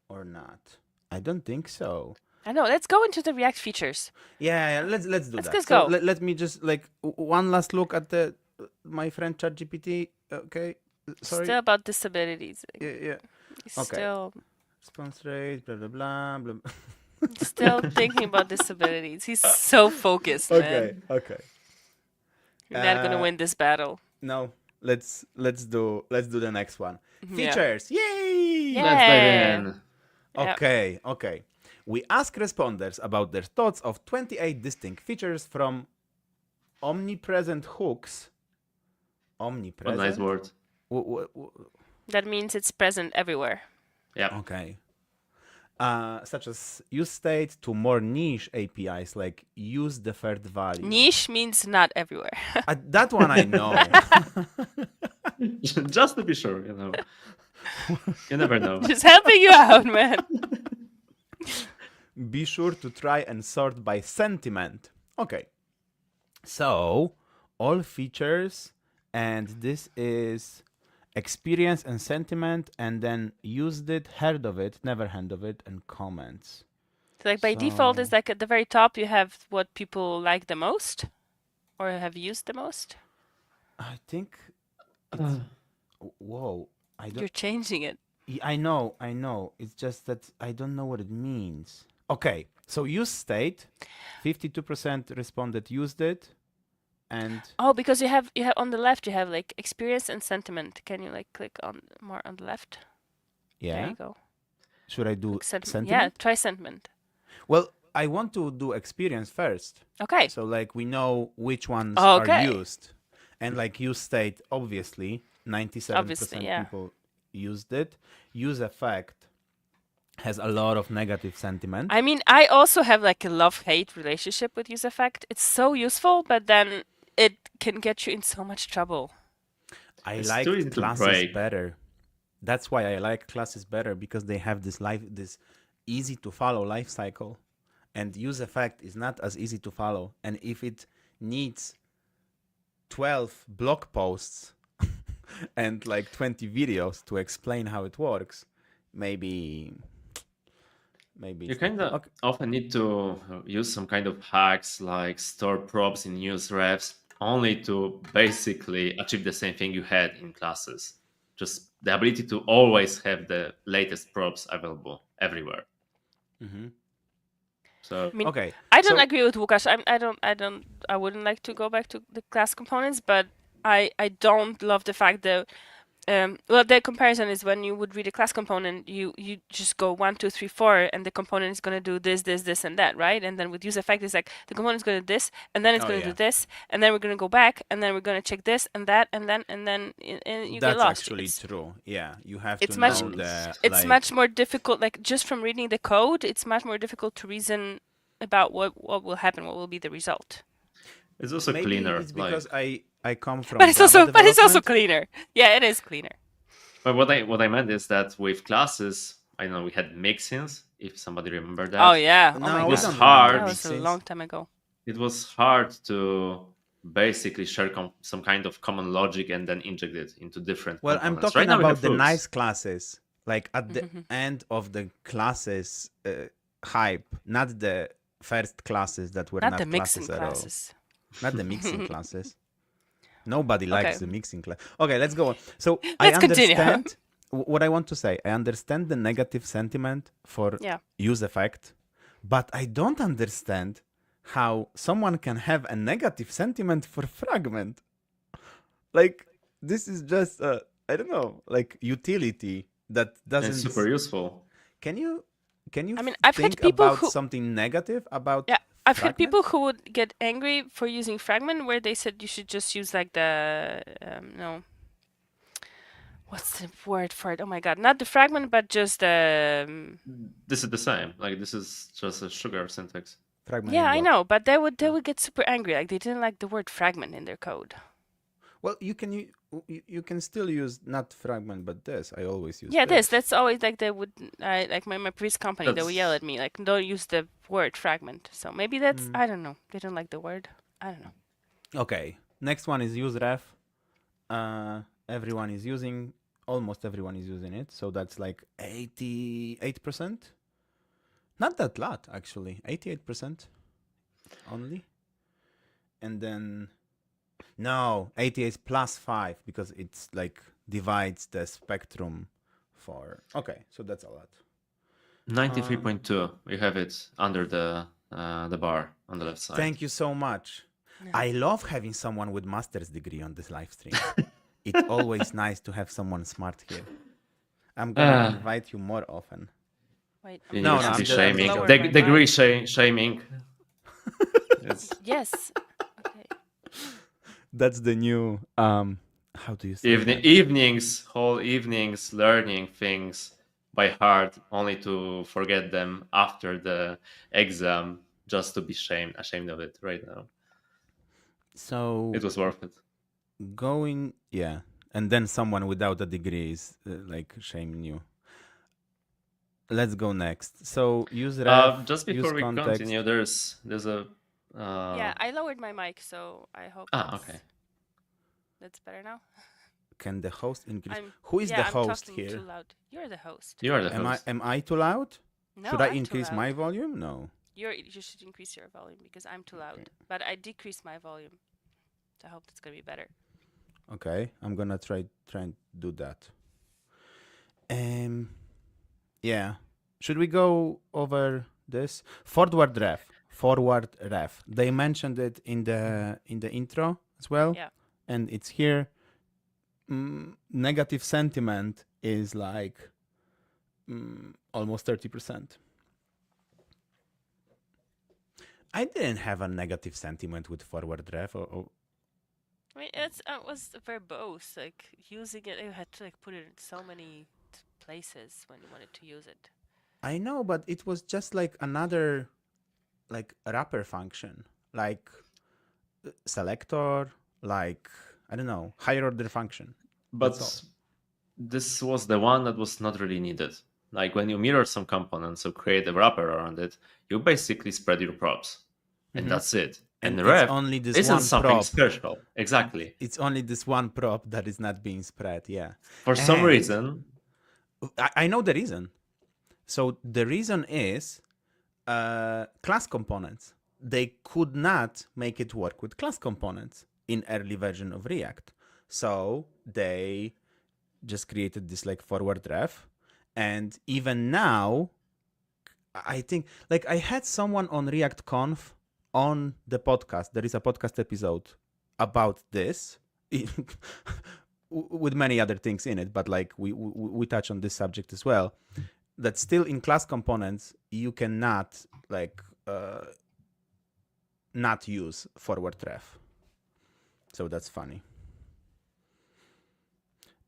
or not? I don't think so. I know. Let's go into the React features. Yeah, let's do Let's that. just So go. let me just like one last look at the my friend ChatGPT. Okay, sorry. Still about disabilities. Yeah. He's Okay. Still Response rate, blah blah blah blah. still thinking about disabilities. He's so focused, man. Okay. You're not gonna win this battle. No, let's do the next one. Yeah. Features, yay! Yeah. Let's dive in. Yep. Okay. We ask responders about their thoughts of 28 distinct features from omnipresent hooks. What Omnipresent. a nice word. That means it's present everywhere. Yeah. Okay. Such as use state to more niche APIs like use deferred value. Niche means not everywhere. That one I know. Just to be sure, you know. You never know. Just helping you out, man. Be sure to try and sort by sentiment. Okay. So, all features, and this is experience and sentiment, and then used it, heard of it, never heard of it, and comments. So Like by default, is So like at the very top you have what people like the most or have used the most. I think it's Uh, whoa. I don't. You're changing it. I know. I know. It's just that I don't know what it means. Okay. So use state. 52% responded used it, and Oh, because you have on the left you have like experience and sentiment. Can you like click on more on the left? There yeah. you go. Should I do Click sentiment. Yeah, sentiment? try sentiment. Well, I want to do experience first. Okay. So like we know which ones are Okay. used, and like use state, obviously 97% Obviously, yeah. people used it. Use effect has a lot of negative sentiment. I mean, I also have like a love-hate relationship with use effect. It's so useful, but then it can get you in so much trouble. I It's like too easy to classes break. better. That's why I like classes better, because they have this easy to follow life cycle, and use effect is not as easy to follow. And if it needs 12 blog posts and like 20 videos to explain how it works, maybe You it's kind not. of Okay. often need to use some kind of hacks like store props in use refs only to basically achieve the same thing you had in classes. Just the ability to always have the latest props available everywhere. Mhm. So I mean, Okay. I don't So agree with Łukasz. I wouldn't like to go back to the class components, but I don't love the fact that well, the comparison is when you would read a class component, you just go 1, 2, 3, 4, and the component is gonna do this, this, this, and that, right? And then with use effect, it's like the component is gonna do this, and then it's oh gonna do yeah, this, and then we're gonna go back, and then we're gonna check this and that, and then and you get that's lost. actually true. Yeah, you have It's to much know the it's like. much more difficult. Like just from reading the code, it's much more difficult to reason about what will happen, what will be the result. it's also Maybe cleaner. it's because I come from But it's Java also development. cleaner. Yeah, it is cleaner. But what I meant is that with classes, I know we had mixins. If somebody remember that, Oh yeah. Oh No, my we was god. don't remember hard. That was a mixins. long time ago. It was hard to basically share some kind of common logic and then inject it into different Well, I'm components. talking Right now we have about the hooks. nice classes, like at the end of the classes hype, not the first classes that were Not not the mixing classes at all. classes. Not the mixing classes. Nobody likes Okay. the mixing class. Okay, let's go on. So I Let's continue. understand what I want to say. I understand the negative sentiment for Yeah. use effect, but I don't understand how someone can have a negative sentiment for fragment. Like this is just I don't know, like utility that doesn't. It's super useful. Can you I mean, I've had think people about who- something negative about? Yeah. I've had fragment? people who would get angry for using fragment where they said you should just use like the no. What's the word for it? Oh my god. Not the fragment, but just the This is the same. Like this is just a sugar syntax. Fragment yeah, is I what? know, but they would get super angry. Like they didn't like the word fragment in their code. Well, you can still use not fragment but this. I always use Yeah, this. that's always like they would like my previous company they would yell That's- at me like don't use the word fragment. So maybe that's Mm. I don't know. They don't like the word. I don't know. Okay. Next one is use ref. Everyone is using. Almost everyone is using it. So that's like 88%. Not that lot actually. 88% only. And then no, 88 plus 5 because it's like divides the spectrum for. Okay, so that's a lot. 93.2. You have it under the bar on the left side. Thank you so much. Yeah. I love having someone with master's degree on this live stream. It's always nice to have someone smart here. I'm gonna invite you more often. Wait. University No, I'm just shaming. joking. lower my Degree mic. shaming. It's Yes. Okay. That's the new how do you say that? evenings, whole evenings learning things by heart only to forget them after the exam just to be ashamed of it right now. So It was worth it. going, yeah, and then someone without a degree is like shaming you. Let's go next. So use ref, Just use before we context. continue, there's a Yeah, I lowered my mic, so I hope okay. that's better now. Can the host increase? I'm Who is yeah, the I'm host talking here? too loud. You're the host. You are the Am host. I too loud? No, Should I I'm too increase my loud. volume? No. You should increase your volume because I'm too loud. Okay. But I decreased my volume. So I hope it's gonna be better. Okay, I'm gonna try and do that. Yeah. Should we go over this forward ref? They mentioned it in the intro as well, Yeah. and it's here. Negative sentiment is like almost 30%. I didn't have a negative sentiment with forward ref. I mean, it was verbose. Like using it, you had to like put it in so many places when you wanted to use it. I know, but it was just like another like wrapper function, like selector, like I don't know, higher order function. But That's all. this was the one that was not really needed. Like when you mirror some components or create a wrapper around it, you basically spread your props, and that's it. And the it's ref only this isn't one something prop. special. Exactly. It's only this one prop that is not being spread. Yeah. For some And reason, I know the reason. So the reason is class components. They could not make it work with class components in early version of React. So they just created this like forward ref. And even now, I think like I had someone on React Conf on the podcast. There is a podcast episode about this with many other things in it, but like we touch on this subject as well. That still in class components you cannot like not use forward ref. So that's funny.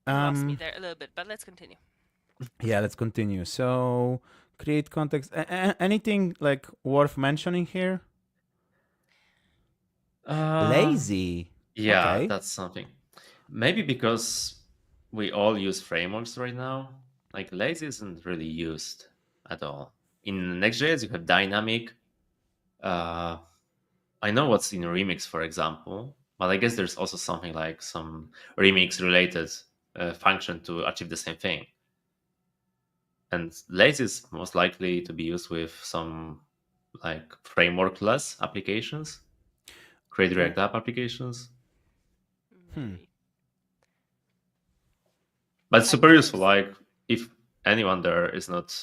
You lost me there a little bit, but let's continue. Yeah, let's continue. So create context. Anything like worth mentioning here? Lazy. Yeah, Okay. that's something. Maybe because we all use frameworks right now, like lazy isn't really used at all. In Next.js, you have dynamic. I know what's in Remix, for example, but I guess there's also something like some Remix related function to achieve the same thing. And lazy is most likely to be used with some like framework-less applications, create React app applications. Maybe. But it's super useful. Like if anyone there is not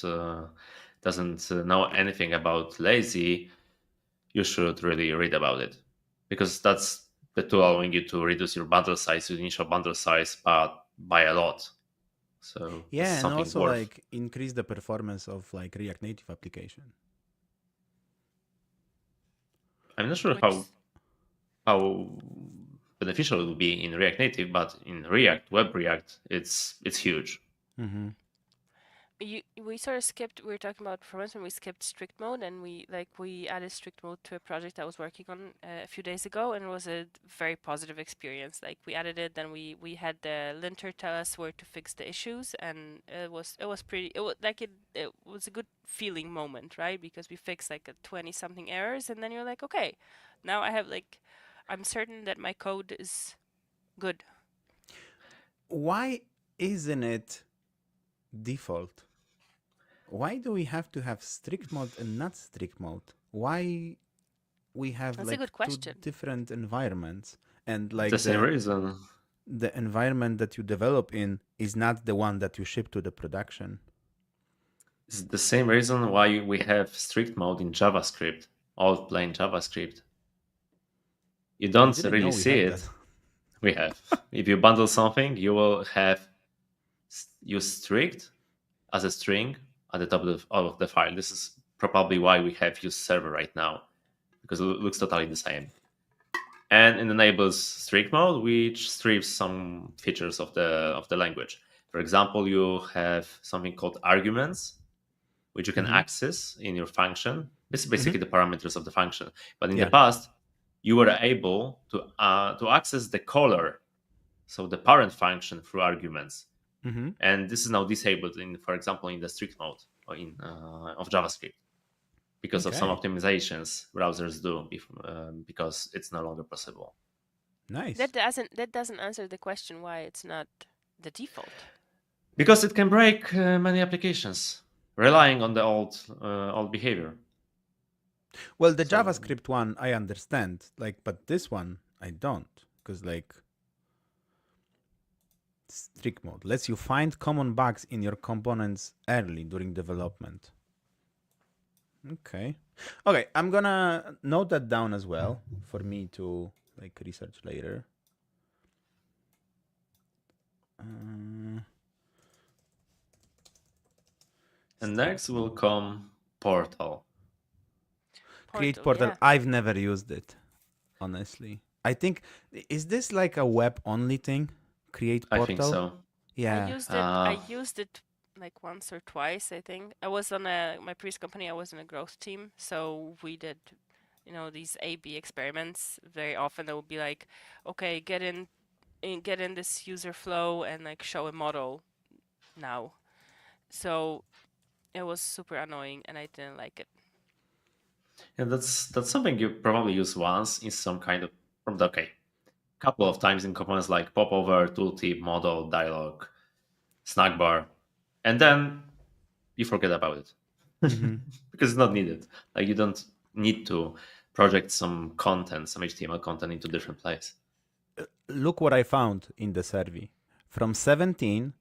doesn't know anything about lazy, you should really read about it, because that's the tool allowing you to reduce your bundle size, your initial bundle size, but by a lot. So yeah, and also like increase the performance of like React Native application. I'm not sure how beneficial it will be in React Native, but in React, Web React, it's huge. Mm-hmm. We sort of skipped. We were talking about performance, and we skipped strict mode, and we added strict mode to a project I was working on a few days ago, and it was a very positive experience. Like we added it, then we had the linter tell us where to fix the issues, and it was pretty. It was a good feeling moment, right? Because we fixed like 20 something errors, and then you're like, okay, now I have like, I'm certain that my code is good. Why isn't it default? Why do we have to have strict mode and not strict mode? Why we have That's a like good question. two different environments, and like the same reason. The environment that you develop in is not the one that you ship to the production. It's the same reason why we have strict mode in JavaScript, all plain JavaScript. You don't really see it. We have. If you bundle something, you will have use strict as a string at the top of the file. This is probably why we have use server right now, because it looks totally the same. And it enables strict mode, which strips some features of the language. For example, you have something called arguments, which you can access in your function. This is basically the parameters of the function. But in the past, you were able to access the caller, so the parent function, through arguments. And this is now disabled in, for example, in the strict mode or in of JavaScript, because of some optimizations browsers do, because it's no longer possible. Nice. That doesn't answer the question why it's not the default. Because it can break many applications. relying on the old behavior. Well, the So- JavaScript one I understand, like, but this one I don't, because like strict mode lets you find common bugs in your components early during development. Okay, I'm gonna note that down as well for me to like research later. And next will come Portal. Create Portal. yeah. I've never used it, honestly. I think, is this like a web only thing? Create Portal? I think so. Yeah. I used it like once or twice, I think. I was on my previous company, I was in a growth team, so we did, these A/B experiments. Very often they would be like, okay, get in this user flow and like show a model now. So it was super annoying and I didn't like it. Yeah, that's something you probably use once in some kind of couple of times in components like popover, tooltip, model, dialog, snack bar, and then you forget about it because it's not needed. Like you don't need to project some content, some HTML content into different place. Look what I found in the survey. From 17,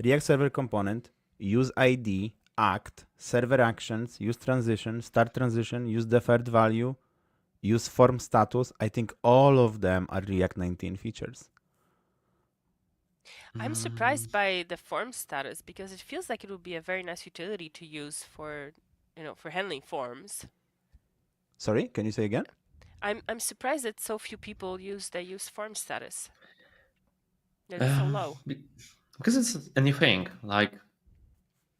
React Server component, use ID, act, server actions, use transition, start transition, use deferred value, use form status. I think all of them are React 19 features. I'm surprised by the form status because it feels like it would be a very nice utility to use for, for handling forms. Sorry, can you say again? I'm surprised that so few people use form status. They're so low. Because it's a new thing. Like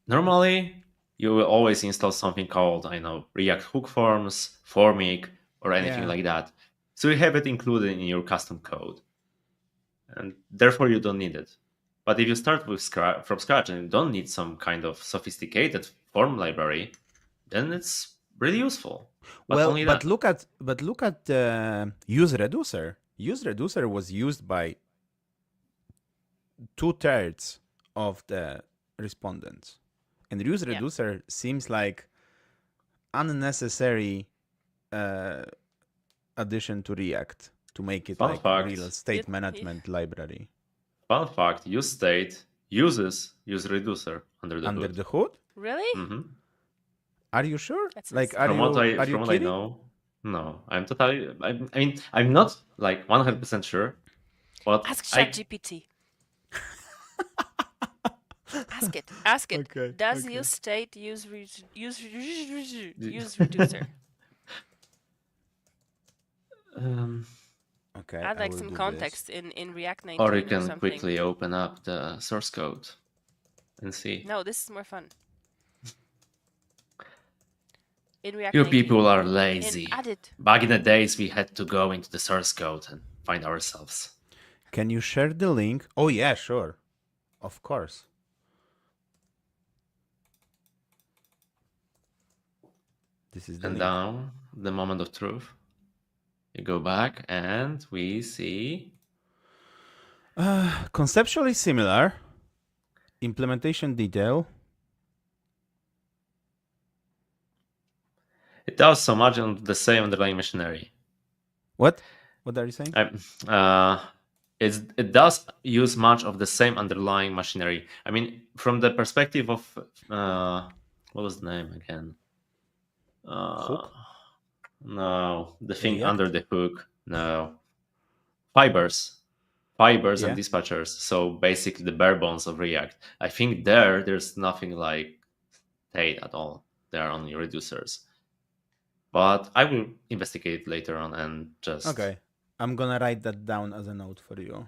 normally you will always install something called, React Hook Forms, Formic, or anything like that. So you have it included in your custom code. And therefore you don't need it. But if you start from scratch and you don't need some kind of sophisticated form library, then it's really useful. But look at use reducer. Use reducer was used by 2/3 of the respondents, and use reducer seems like unnecessary addition to React to make it real state management library. Fun fact: use state uses use reducer under the hood. Really? Mm-hmm. Are you sure? That's from what I know, no. I'm totally. I'm not like 100% sure. But ask ChatGPT. Ask it. Okay, Does use state use reducer? Okay. Add like some context in React 19 or you can something. quickly open up the source code and see. No, this is more fun. In React You 19, people are lazy. add it. Back in the days, we had to go into the source code and find ourselves. Can you share the link? Oh yeah, sure. Of course. This is the And link. now, the moment of truth. You go back and we see... Conceptually similar. Implementation detail. It does so much on the same underlying machinery. What? What are you saying? It does use much of the same underlying machinery. I mean, from the perspective of... what was the name again? Hook? No, the thing React? under the hook. No. Fibers and Yeah. dispatchers. So basically the bare bones of React. I think there's nothing like state at all. There are only reducers. But I will investigate later on and just... Okay. I'm gonna write that down as a note for you.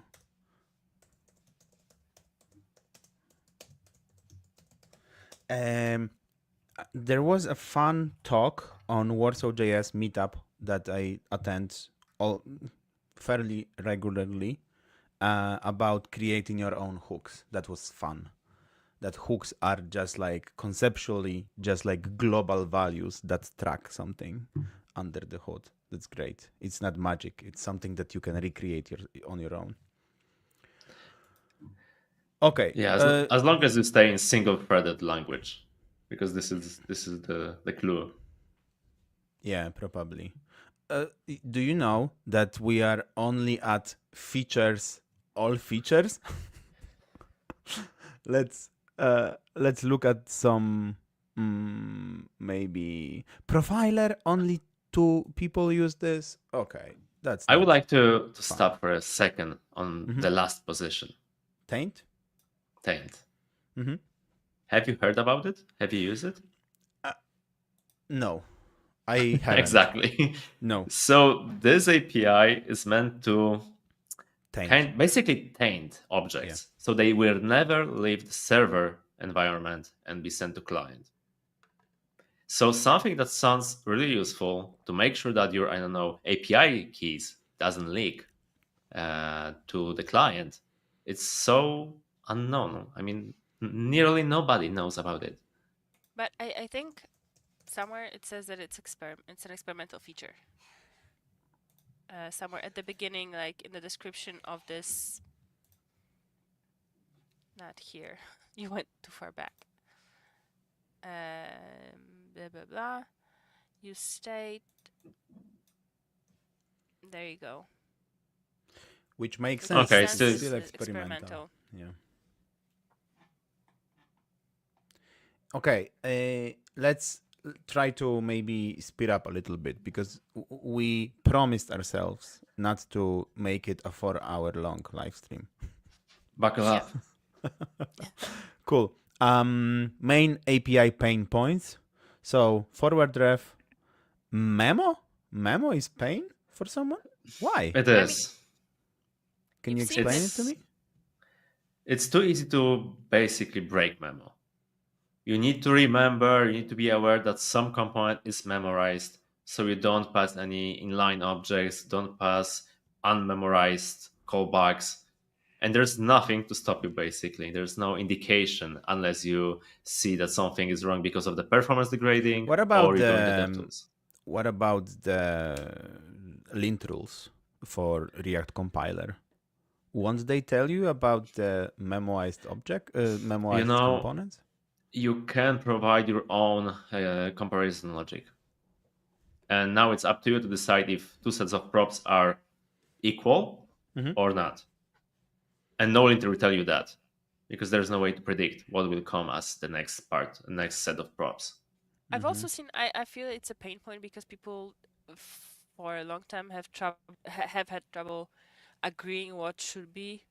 There was a fun talk on Warsaw.js meetup that I attend fairly regularly about creating your own hooks. That was fun. That hooks are just like conceptually just like global values that track something under the hood. That's great. It's not magic. It's something that you can recreate on your own. Okay. Yeah, as long as you stay in single-threaded language. because this is the clue. Yeah, probably. Do you know that we are only at features, all features? let's look at some maybe profiler. Only 2 people use this. Okay, that's. I would not like to fun. stop for a second on the last position, Taint. taint. Mm-hmm. Have you heard about it? Have you used it? No, I haven't. Exactly. No. So this API is meant to Taint. basically taint objects, so they will never leave the server environment and be sent to client. So something that sounds really useful to make sure that your, I don't know, API keys doesn't leak to the client. It's so unknown. I mean, nearly nobody knows about it. But I think somewhere it says that it's an experimental feature. Somewhere at the beginning, like in the description of this. Not here. You went too far back. Blah blah blah. You state. There you go. Which makes Which sense. Okay, makes it's sense, still it's experimental. Yeah. Okay, let's try to maybe speed up a little bit because we promised ourselves not to make it a 4-hour long live stream. Buckle up. Cool. Main API pain points. So forward ref, memo. Memo is pain for someone. Why? It is. Can you you've seen explain it this- to me? It's too easy to basically break memo. You need to remember, you need to be aware that some component is memorized, so you don't pass any inline objects, don't pass unmemorized callbacks, and there's nothing to stop you basically. There's no indication unless you see that something is wrong because of the performance degrading What about or you don't the have DevTools. what about the lint rules for React compiler? Won't they tell you about the memoized object, memoized components? You can provide your own comparison logic. And now it's up to you to decide if 2 sets of props are equal or not. And no linter will tell you that because there's no way to predict what will come as the next part, the next set of props. I've also seen. I feel it's a pain point because people, for a long time, have had trouble agreeing what should be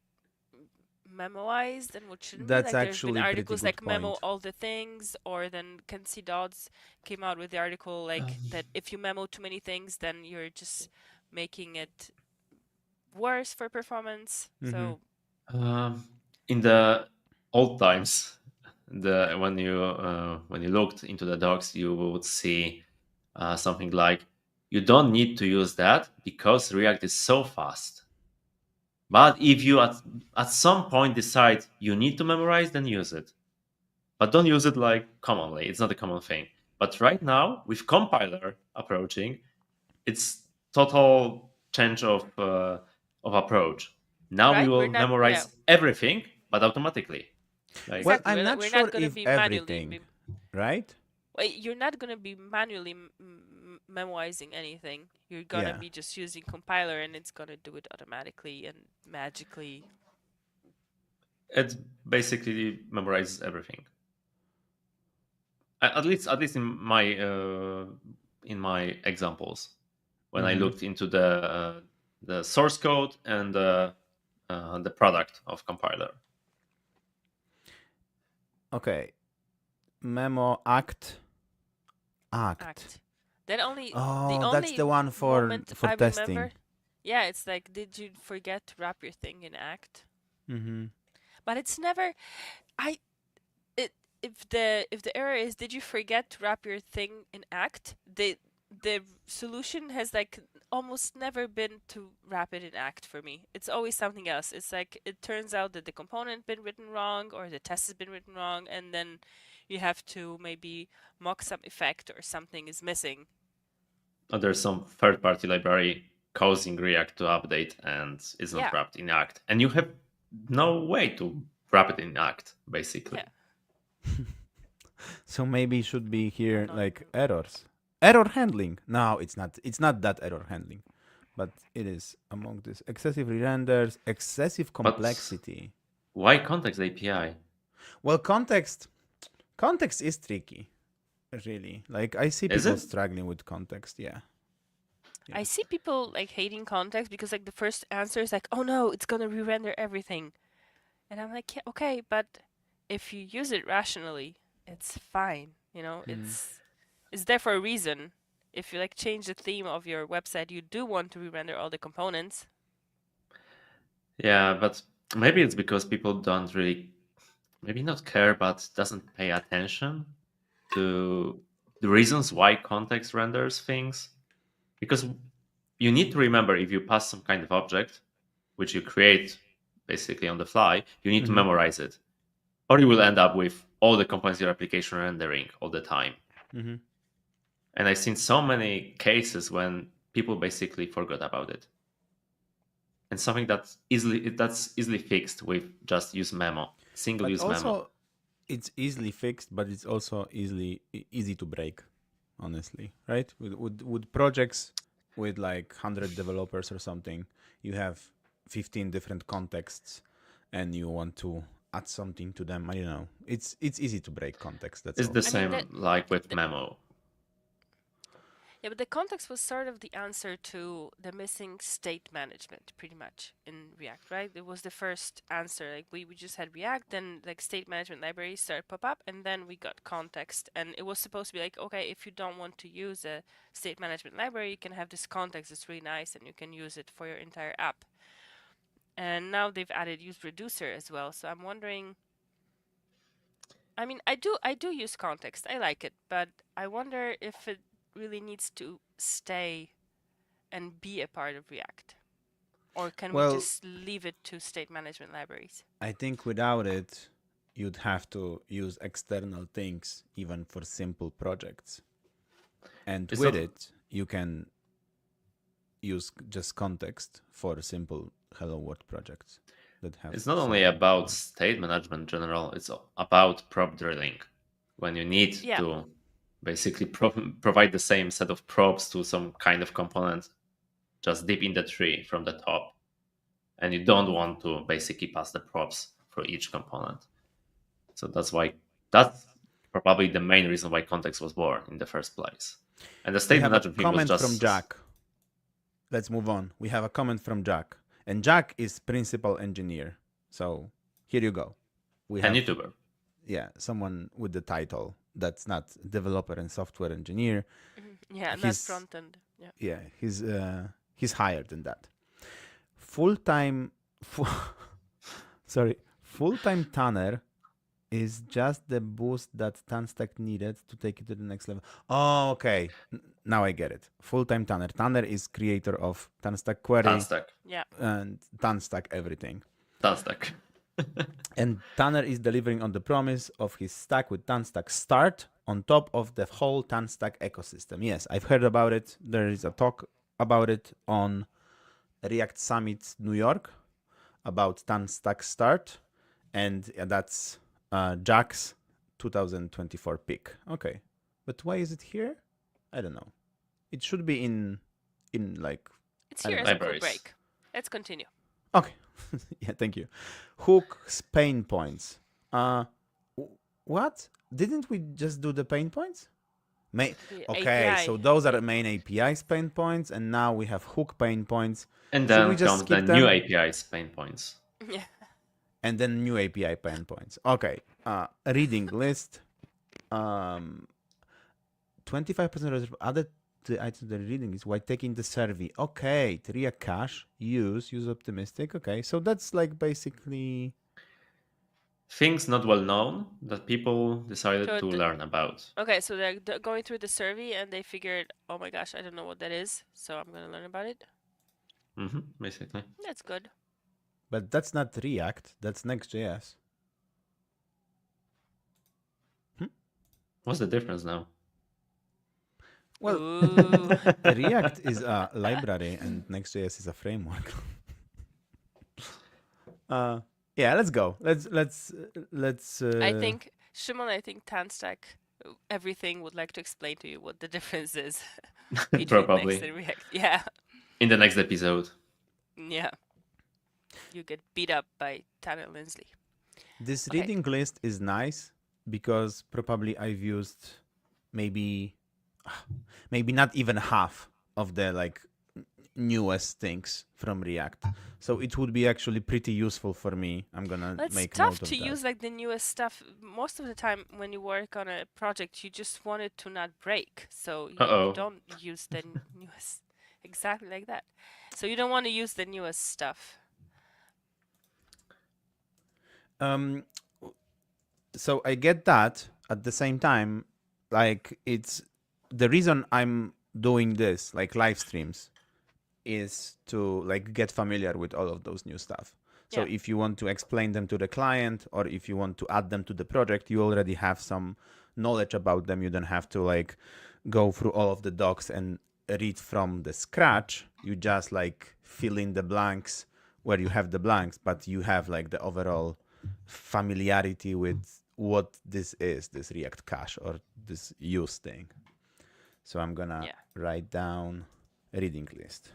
memoized and what shouldn't That's be. Like actually there's been a articles pretty like good memo point. all the things, or then Kenzie Dodds came out with the article like that if you memo too many things, then you're just making it worse for performance. So In the old times, when you looked into the docs, you would see something like, you don't need to use that because React is so fast. But if you at some point decide you need to memorize, then use it. But don't use it like commonly. It's not a common thing. But right now, with compiler approaching, it's total change of approach. Now Right, we we're will not- memorize everything, but automatically. Like, Well, Exactly, I'm we're not we're sure not gonna if be manually everything, right? You're not gonna be manually memoizing anything. You're gonna Yeah. be just using compiler, and it's gonna do it automatically and magically. it basically memorizes everything. At least in my examples, when I looked into the source code and the product of compiler. Okay. Memo act. Then only Oh, that's the one for moment I testing. remember. Yeah, it's like, did you forget to wrap your thing in act? But it's never. If the error is, did you forget to wrap your thing in act? The solution has like almost never been to wrap it in act for me. It's always something else. It's like it turns out that the component been written wrong or the test has been written wrong, and then you have to maybe mock some effect or something is missing. Or there's some third-party library causing React to update and is not Yeah. wrapped in Act, and you have no way to wrap it in Act, basically. Yeah. So maybe should be here Not like even- errors. Error handling. No, it's not. It's not that error handling, but it is among this excessive re-renders, excessive complexity. Why context API? Well, context is tricky, really. Like I see Is people it? struggling with context. Yeah. I see people like hating context because like the first answer is like, oh no, it's gonna re-render everything. And I'm like, yeah, okay, but if you use it rationally, it's fine. You know, it's there for a reason. If you like change the theme of your website, you do want to re-render all the components. Yeah, but maybe it's because people don't really, maybe not care, but doesn't pay attention to the reasons why context renders things. Because you need to remember, if you pass some kind of object, which you create basically on the fly, you need to memorize it. Or you will end up with all the components of your application rendering all the time. And I've seen so many cases when people basically forgot about it. And something that's easily fixed with just use memo, single But use also, memo. it's easily fixed, but it's also easy to break. Honestly, right? With projects with like 100 developers or something, you have 15 different contexts, and you want to add something to them. I don't know. It's easy to break context. That's It's all. the I mean, same like with memo. yeah, but the context was sort of the answer to the missing state management, pretty much, in React, right? It was the first answer. Like we just had React, then like state management libraries started pop up, and then we got context. And it was supposed to be like, okay, if you don't want to use a state management library, you can have this context. It's really nice, and you can use it for your entire app. And now they've added use reducer as well. So I'm wondering. I mean, I do use context. I like it, but I wonder if it really needs to stay and be a part of React, or can we Well, just leave it to state management libraries? I think without it, you'd have to use external things even for simple projects. And It's with not- it, you can use just context for simple Hello World projects that have. It's not only about state management in general, it's about prop drilling. When you need Yeah. to basically provide the same set of props to some kind of component just deep in the tree from the top. And you don't want to basically pass the props for each component. So that's probably the main reason why context was born in the first place. And the We state have a management thing was comment just from Jack. Let's move on. We have a comment from Jack, and Jack is principal engineer. So here you go. We and have YouTuber. yeah, someone with the title that's not developer and software engineer. Yeah, not He's- front end. Yeah. Yeah, he's higher than that. Full-time full-time Tanner is just the boost that Tanstack needed to take it to the next level. Oh, okay. Now I get it. Full-time Tanner. Tanner is creator of Tanstack Query Tanstack. Yeah. and Tanstack everything. Tanstack. And Tanner is delivering on the promise of his stack with Tanstack Start on top of the whole Tanstack ecosystem. Yes, I've heard about it. There is a talk about it on React Summit New York about Tanstack Start, and that's Jack's 2024 pick. Okay, but why is it here? I don't know. It should be in like It's I here don't as know. a cool Libraries. break. Let's continue. Okay. Yeah, thank you. Hook's pain points. What? Didn't we just do the pain points? The Okay, API. so those are the main APIs pain points, and now we have hook pain points. And Should then we just comes the skip new them? APIs pain points. Yeah. And then new API pain points. Okay. Reading list. 25% of added the items they're reading is while taking the survey. Okay. Tria cache. Use optimistic. Okay. So that's like basically Things not well known that people decided So to learn about. Okay, so they're going through the survey and they figured, oh my gosh, I don't know what that is, so I'm gonna learn about it. Basically. That's good. but that's not React, that's Next.js. What's the difference now? Well, Ooh. React is a library and Next.js is a framework. Yeah, let's go. Let's. I think Shimon, I think Tanstack, everything would like to explain to you what the difference is between Probably. Next and React. Yeah, In the next episode. yeah. You get beat up by Tanner Lindsley. This Okay. reading list is nice because probably I've used maybe not even half of the like newest things from React. So it would be actually pretty useful for me. I'm gonna It's make tough note of to that. use like the newest stuff. Most of the time when you work on a project, you just want it to not break. So you Uh-oh. don't use the newest, exactly like that. So you don't want to use the newest stuff. So I get that. At the same time, like it's the reason I'm doing this, like live streams, is to like get familiar with all of those new stuff. So Yeah. if you want to explain them to the client or if you want to add them to the project, you already have some knowledge about them. You don't have to like go through all of the docs and read from the scratch. You just like fill in the blanks where you have the blanks, but you have like the overall familiarity with what this is, this React cache or this use thing. So I'm gonna write down a reading list.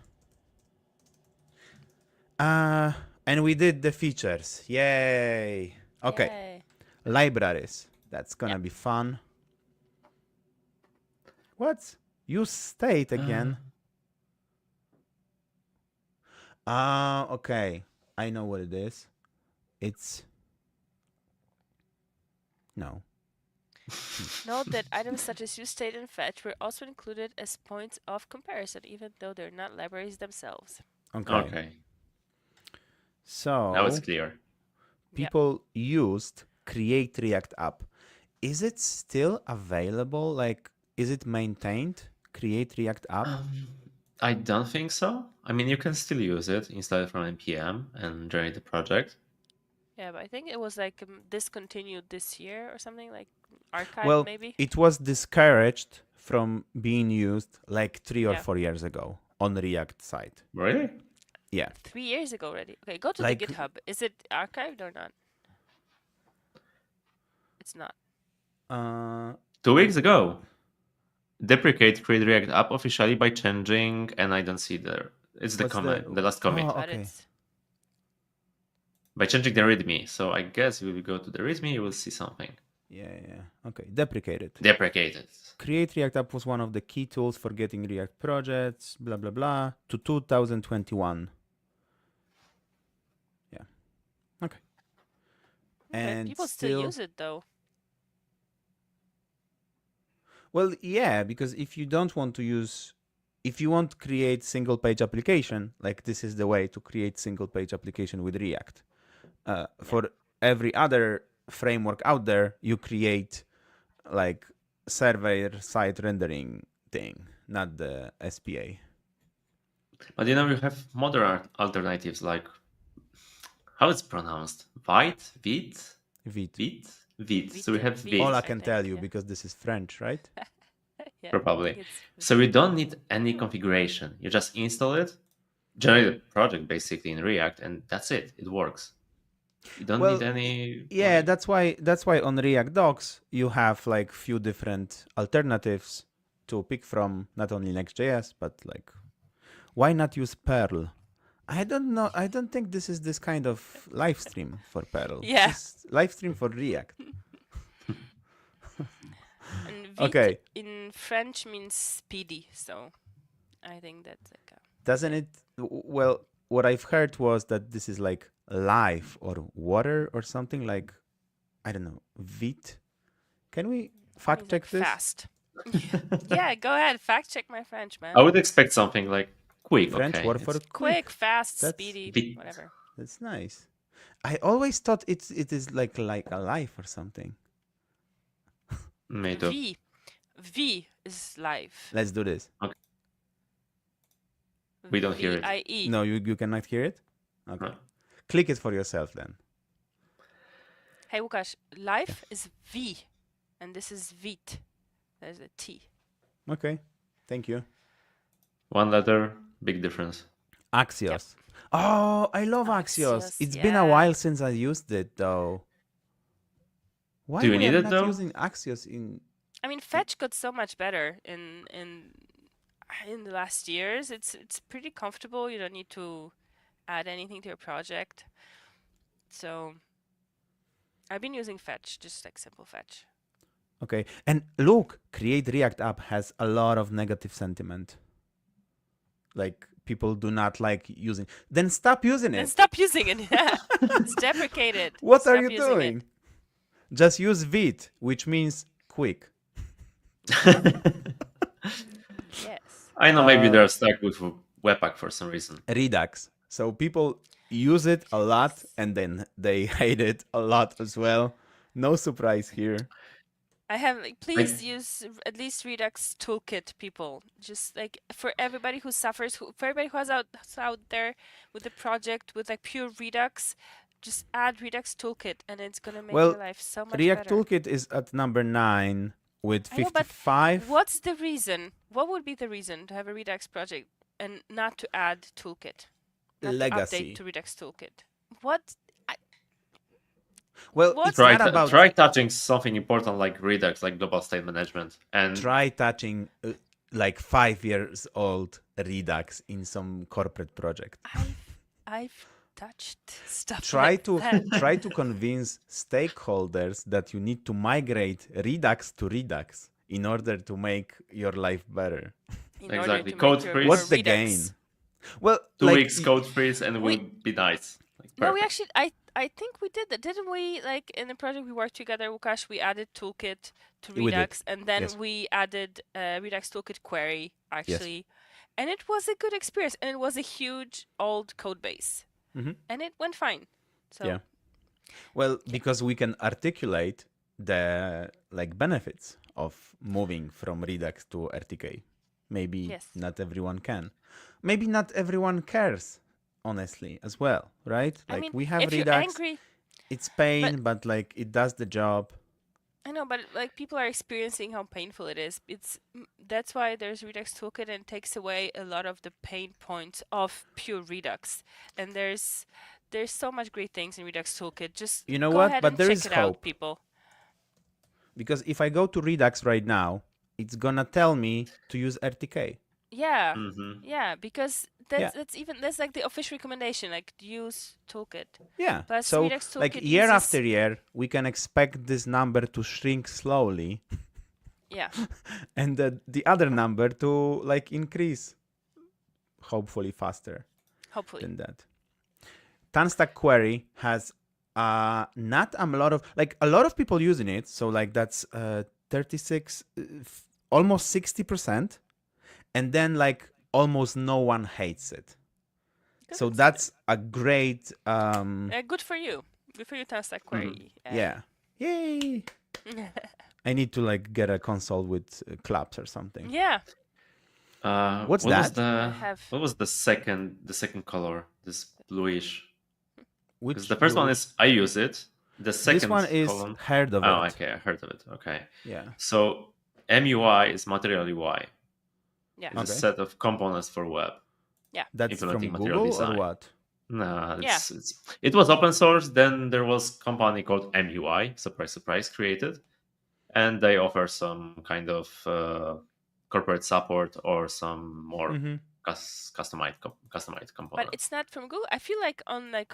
And we did the features. Yay. Okay. Yay. Libraries. That's gonna be fun. What? Use state again. Okay. I know what it is. It's no. Note that items such as useState and fetch were also included as points of comparison, even though they're not libraries themselves. Okay. So Now it's clear. People used create React app. Is it still available? Like, is it maintained? Create React app? I don't think so. I mean, you can still use it, install it from npm and generate the project. Yeah, but I think it was like discontinued this year or something, like archived Well, maybe. it was discouraged from being used like 3 or Yeah. 4 years ago on the React site. Really? Yeah. 3 years ago already. Okay, go to Like- the GitHub. Is it archived or not? It's not. 2 weeks ago. Deprecate create React app officially by changing, and I don't see there. It's the What's comment, the last commit. Oh, But okay. it's By changing the README. So I guess if you go to the README, you will see something. Yeah. Okay. Deprecated. Deprecated. Create React app was one of the key tools for getting React projects, blah, blah, blah, to 2021. Yeah. Okay. And people still use it though. Well, yeah, because if you don't want to use, if you want to create single page application, like this is the way to create single page application with React. For every other framework out there, you create like server side rendering thing, not the SPA. But you know, you have modern alternatives like, how it's pronounced? Vite? Vite? Vite. Vite? Vite. So we Vite, have Vite. Vite. Ola I can think, tell you yeah. because this is French, right? Yeah, Probably. I think it's So we don't need any configuration. You just install it, generate a project basically in React, and that's it. It works. You don't Well, need any. Yeah, like- that's why on React Docs you have like few different alternatives to pick from, not only Next.js, but like, why not use Perl? I don't know. I don't think this is this kind of live stream for Perl. Yeah. This is live stream for React. And vite Okay. in French means speedy, so I think that's like a Doesn't it? Well, what I've heard was that this is like life or water or something like, I don't know, vite. Can we fact means, check like, this? fast. Yeah, go ahead. Fact check my French, man. I would expect something like quick. French okay. word for it's- Quick, fast, That's speedy, vite. whatever. That's nice. I always thought it is like a life or something. Me too. V is live. Let's do this. We don't hear it. VIE. No, you cannot hear it? Okay. No. Click it for yourself then. Hey, Łukasz, live is V, and this is vite. There's a T. Okay. Thank you. One letter, big difference. Axios. Oh, I love Axios. Axios, It's been a yeah. while since I used it though. Why Do you we need are it not though? using Axios in? I mean, fetch got so much better in the last years. It's pretty comfortable. You don't need to add anything to your project. So I've been using fetch, just like simple fetch. Okay, and look, Create React app has a lot of negative sentiment. Like people do not like using. Then stop using Then it. stop using it. Yeah, it's deprecated. What are Stop you using doing? it. Just use Vite, which means quick. Yes. I know maybe they're stuck with Webpack for some reason. Redux. So people use it a lot and then they hate it a lot as well. No surprise here. I have like, please use at least Redux toolkit, people. Just like for everybody who suffers, for everybody who's out there with the project with like pure Redux, just add Redux toolkit, and it's gonna make your life so much React better. Toolkit is at number 9 with I know, but 55. what's the reason? What would be the reason to have a Redux project and not to add toolkit? Not Legacy. to update to Redux toolkit. What? Well, What's it's not about Try touching something important like Redux, like global state management, and try touching like 5 years old Redux in some corporate project. I've touched stuff. Try like to that. try to convince stakeholders that you need to migrate Redux to Redux in order to make your life better. In order exactly to code make your freeze. What's the Redux. gain? Well, 2 like, weeks code freeze and we'll be nice. Like, No, we perfect. actually, I think we did that, didn't we? Like in the project we worked together, Łukasz, we added toolkit to We did, Redux, and then yes. we added Redux toolkit query actually, and it was a good experience, and it was a huge old code base, and it went fine. So Yeah. Well, because we can articulate the like benefits of moving from Redux to RTK. Maybe Yes. not everyone can. Maybe not everyone cares, honestly, as well, right? I Like mean, we have if you're Redux, angry, it's pain, but like it does the job. I know, but like people are experiencing how painful it is. That's why there's Redux toolkit, and it takes away a lot of the pain points of pure Redux. And there's so much great things in Redux toolkit. Just You know go what? ahead But and there check is it hope. out, people. Because if I go to Redux right now, it's gonna tell me to use RTK. Yeah, Mhm. yeah, because that's like the official recommendation, like use toolkit. Yeah. Plus So Redux like toolkit year uses- after year, we can expect this number to shrink slowly. Yeah. And the other number to like increase hopefully faster Hopefully. than that. Tanstack query has not a lot of like a lot of people using it, so like that's 36 almost 60%, and then like almost no one hates it. So that's a great Good for you. Good for you, Tanstack query. yeah. Yay. I need to like get a console with claps or something. Yeah. What's what that? Was the, have- what was the second color? This bluish. Which Because the first one blue? is I use it. The second This one is column. heard of Oh, it. okay, I heard of it. Okay. Yeah. So MUI is Material UI. Yeah. It's a set of components for web. That's from implementing material Google design. or what? No, Yeah. it was open source. Then there was a company called MUI, surprise, created, and they offer some kind of corporate support or some more customized components. But it's not from Google. I feel like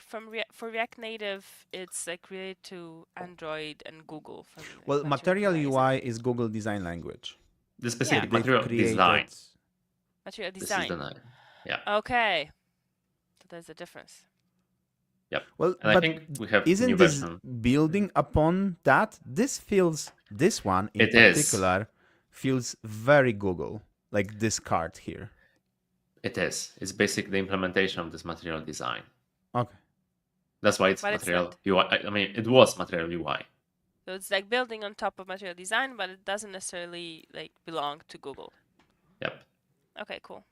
for React Native, it's like related to Android and Google. Well, Material UI. UI is Google design language. The specific They've material created- design. Material This is design. the name. Yeah. Okay. So there's a difference. Yep. Well, And I but think we have isn't new this version. building upon that? This one in It is. particular feels very Google, like this card here. It is. It's basically the implementation of this material design. Okay. That's why it's But it's material not. UI. I mean, it was material UI. So it's like building on top of material design, but it doesn't necessarily like belong to Google. Yep. Okay, cool.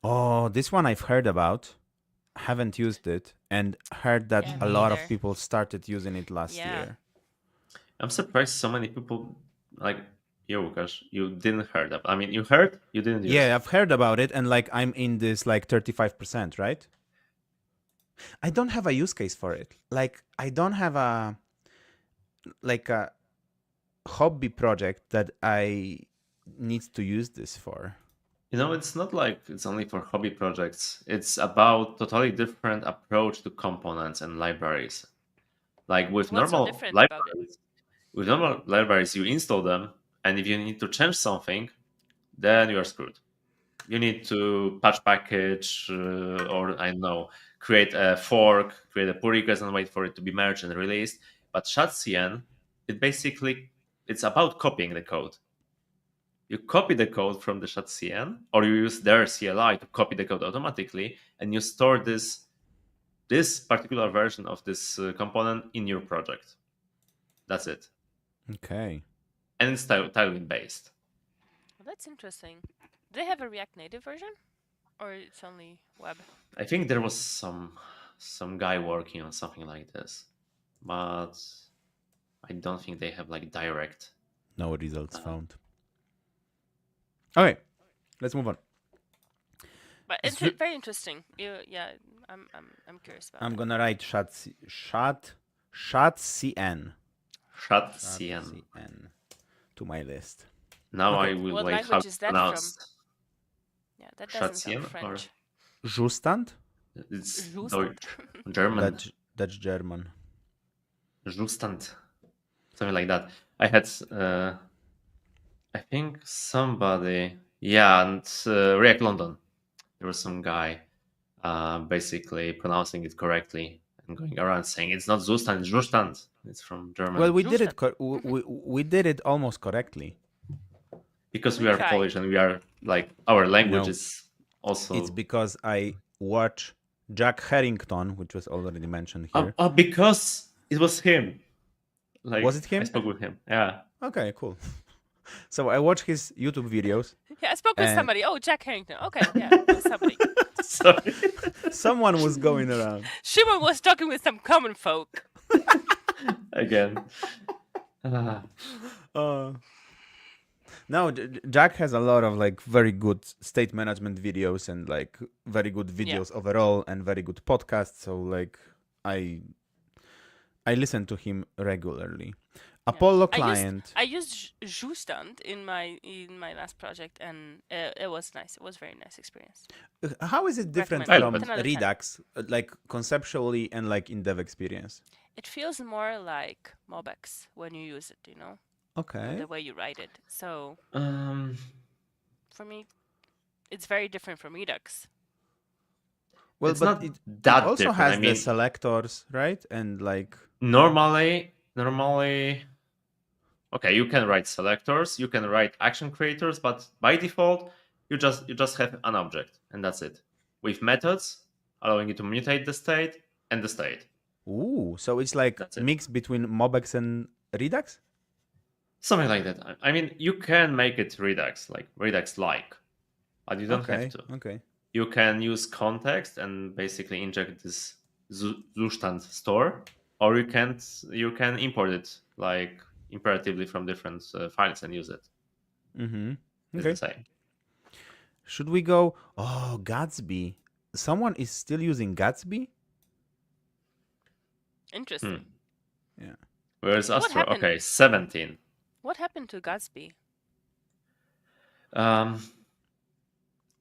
Oh, this one I've heard about. Haven't used it and heard that Yeah, a me lot of either. people started using it last Yeah. year. I'm surprised so many people like you, Łukasz, you didn't heard of. I mean, you heard, you didn't use. Yeah, I've heard about it, and like I'm in this like 35%, right? I don't have a use case for it. Like I don't have a like a hobby project that I need to use this for? It's not like it's only for hobby projects. It's about totally different approach to components and libraries. Like What's so different about it? with normal libraries, you install them, and if you need to change something, then you are screwed. You need to patch package, or I don't know, create a fork, create a pull request, and wait for it to be merged and released. But ShadCN, it's about copying the code. You copy the code from the ShadCN, or you use their CLI to copy the code automatically, and you store this particular version of this component in your project. That's it. Okay. And it's tiling based. Well, that's interesting. Do they have a React Native version, or it's only web? I think there was some guy working on something like this, but I don't think they have like direct. No results found. Okay, let's move on. But it's very interesting. Yeah, I'm curious about. I'm that. gonna write ShadCN ShadCN. to my list. Now Okay. I will What wait how language to is that pronounce. from? Yeah, that doesn't sound ShadCN or French. Zustand? it's Zustand. Deutsch, German. That's German. Zustand, something like that. I had, I think somebody, and React London. There was some guy basically pronouncing it correctly and going around saying it's not Zustand, it's Zustand. It's from German. Well, we did it. We did it almost correctly. Because We we are tried. Polish and we are like our language No. is also. It's because I watch Jack Harrington, which was already mentioned here. Because it was him. Like, Was it him? I spoke with him. Yeah. Okay, cool. So I watch his YouTube videos. Yeah, I spoke with And- somebody. Oh, Jack Harrington. Okay, yeah, with somebody. Sorry. Someone was going around. Shimon was talking with some common folk. Again. Ah. No, Jack has a lot of like very good state management videos and like very good videos overall and very good podcasts. So like I listen to him regularly. Apollo client. I used Zustand in my last project, and it was nice. It was a very nice experience. How is it different Recommend. from 10 out of 10. Redux, like conceptually and like in dev experience? It feels more like MobX when you use it, Okay. the way you write it. So Um, for me, it's very different from Redux. Well, it's but not it that also different. has I the mean, selectors, right? And like normally, okay, you can write selectors, you can write action creators, but by default, you just have an object, and that's it. With methods allowing you to mutate the state and the state. ooh, so it's like That's it. mix between MobX and Redux? Something like that. I mean, you can make it Redux, like Redux-like, but you don't have to. Okay. You can use context and basically inject this Zustand store, or you can import it like imperatively from different files and use it. Mm-hmm. It's Okay. the same. Should we go? Oh, Gatsby. Someone is still using Gatsby? Interesting. Yeah. Where's What Astro? happened? Okay, 17. What happened to Gatsby?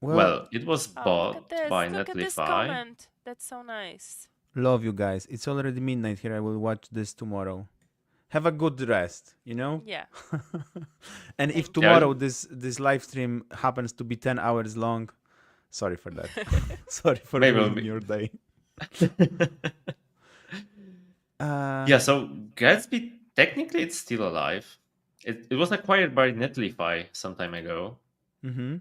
Well, it was Oh, bought look at this! by Look at this Netlify. comment. That's so nice. Love you guys. It's already midnight here. I will watch this tomorrow. Have a good rest, Yeah. And if Thank you. tomorrow this live stream happens to be 10 hours long, sorry for that. Sorry for Maybe ruining we'll be- your day. Yeah, so Gatsby, technically it's still alive. It was acquired by Netlify some time ago, Mm-hmm.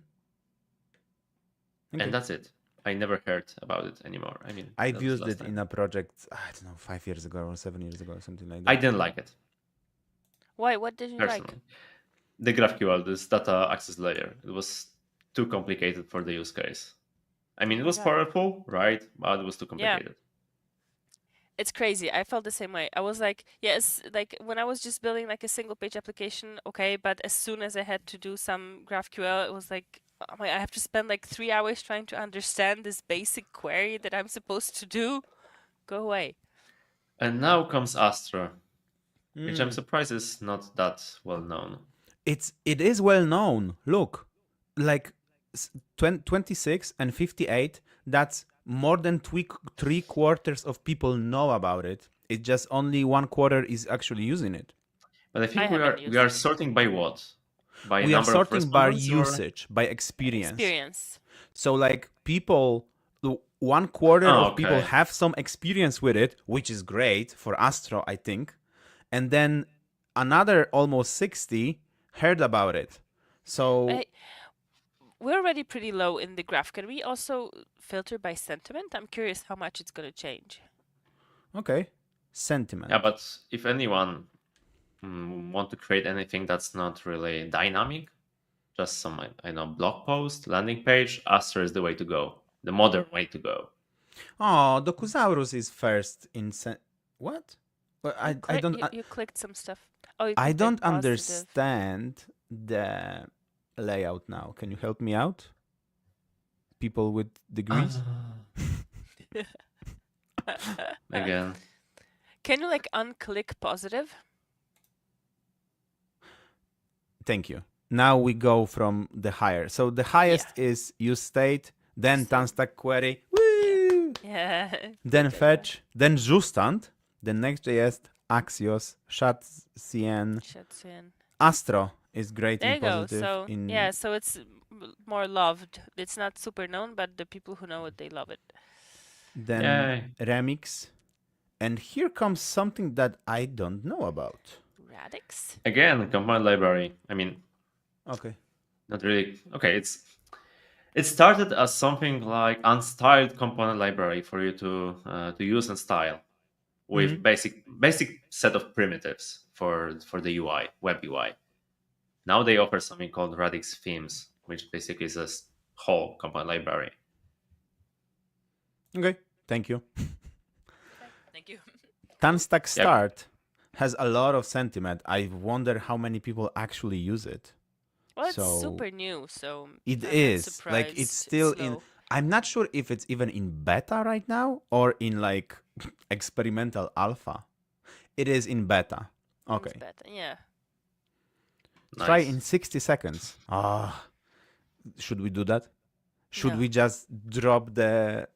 Okay. and that's it. I never heard about it anymore. I mean, I've that was used last it time. in a project, I don't know, 5 years ago or 7 years ago, something like that. I didn't like it, Why? What did you like? personally. The GraphQL, this data access layer, it was too complicated for the use case. I mean, it was Yeah. powerful, right? But it was too Yeah. complicated. It's crazy. I felt the same way. I was like, yes, like when I was just building like a single page application, okay, but as soon as I had to do some GraphQL, it was like, oh my, I have to spend like 3 hours trying to understand this basic query that I'm supposed to do. Go away. And now comes Astra. which I'm surprised is not that well known. It is well known. Look, like 26 and 58. That's more than 3/4 of people know about it. It's just only 1/4 is actually using it. But I I think haven't we used are it. sorting by what? By We are number of sorting by respondents or usage, by experience. Experience. So like people, 1/4 of people okay. have some experience with it, which is great for Astro, I think. And then another almost 60 heard about it. So We're already pretty low in the graph. Can we also filter by sentiment? I'm curious how much it's going to change. okay, sentiment. Yeah, but if anyone want to create anything that's not really dynamic, just some I know blog post, landing page, Astro is the way to go, the modern way to go. Oh, Dokusaurus is first in what? Well, I don't You clicked some stuff. Oh, you I clicked don't positive. understand the layout now. Can you help me out? People with degrees? Again. Can you like unclick positive? Thank you. Now we go from the higher. So the highest is use state, then Tanstack query, woo! Yeah. Then fetch, then Zustand, then Next.js, Axios, ShatCN, Astro is great There in you go. positive. So so it's more loved. It's not super known, but the people who know it, they love it. Then Remix, and here comes something that I don't know about. Radix? Again, combined library. I mean, okay, not really. Okay, it started as something like unstyled component library for you to use and style with basic set of primitives for the UI, web UI. Now they offer something called Radix themes, which basically is a whole component library. Okay, thank you. Thank you. Tanstack Start has a lot of sentiment. I wonder how many people actually use it. Well, it's super new, so it is like it's still in. I'm not sure if it's even in beta right now or in like experimental alpha. It is in beta. Okay. It's beta, yeah. Nice. Try in 60 seconds. Should we do that? Should we just drop the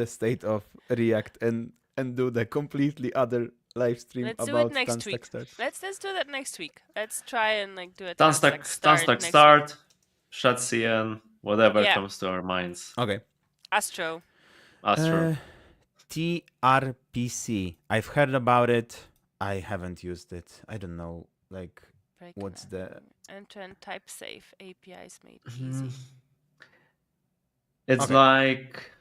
state of React and do the completely other live stream Let's about do it next week. Start? Let's do that next week. Let's try and like do it. Tanstack Start, ShatCN, whatever comes to our minds. Okay. Astro. TRPC. I've heard about it. I haven't used it. I don't know. Like, what's the end-to-end type safe APIs made easy? It's like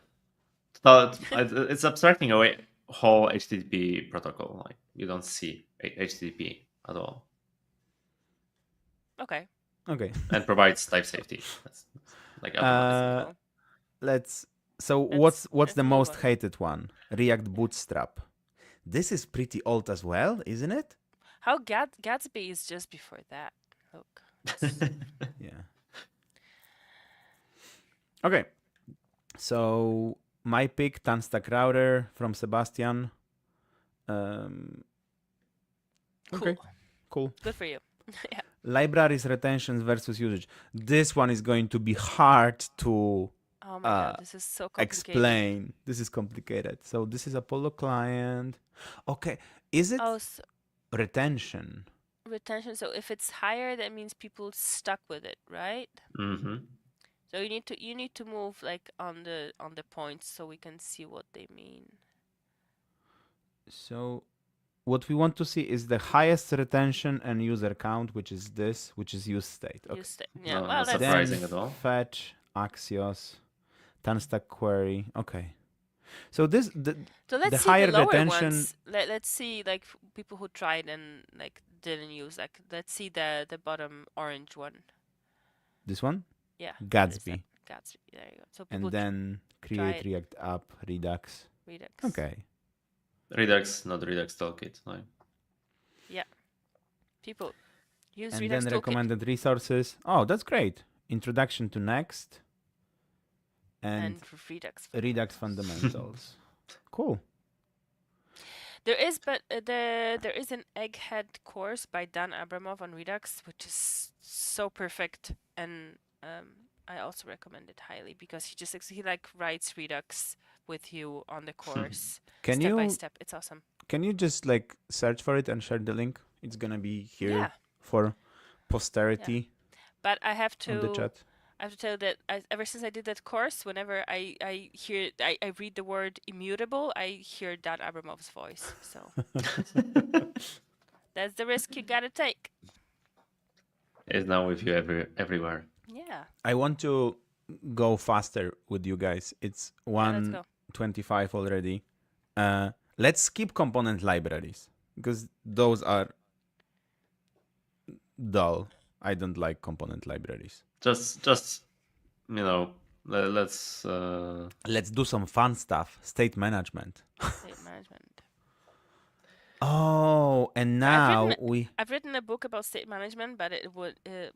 it's abstracting away whole HTTP protocol. Like you don't see HTTP at all. Okay. And provides type safety. That's like what's the most hated one? React Bootstrap. This is pretty old as well, isn't it? How Gatsby is just before that. Look. Yeah. Okay. So my pick, Tanstack Router from Sebastian. Okay. Cool. Good for you. Yeah. Libraries, retentions versus usage. This one is going to be hard to oh my God, this is so complicated. Explain. This is complicated. So this is Apollo client. Okay. Is it retention? Retention. So if it's higher, that means people stuck with it, right? Mm-hmm. So you need to move like on the points so we can see what they mean. So what we want to see is the highest retention and user count, which is this, which is use state. Okay. Use state. Yeah. No, well, not surprising at all. Fetch, Axios, Tanstack query. Okay. So let's the higher see the lower retention. Ones. Let's see like people who tried and like didn't use. Like let's see the bottom orange one. This one? Yeah. Gatsby. Gatsby. There you go. So people and then create React app Redux. Okay. Redux, not Redux Toolkit. No. Yeah. People use and Redux then Toolkit. Recommended resources. Oh, that's great. Introduction to Next. And Redux fundamentals. Cool. There is, but there is an egghead course by Dan Abramov on Redux, which is so perfect, and I also recommend it highly because he like writes Redux with you on the course Can step by you step. It's awesome. can you just like search for it and share the link? It's gonna be here Yeah, for posterity but I have on the to chat. tell you that ever since I did that course, whenever I read the word immutable, I hear Dan Abramov's voice. So that's the risk you gotta take. It's now with you everywhere. Yeah. I want to go faster with you guys. It's Yeah, let's go. 1:25 already. Let's skip component libraries because those are dull. I don't like component libraries. Just let's Let's do some fun stuff. State management. State management. Oh, and now I've written a book about state management, but it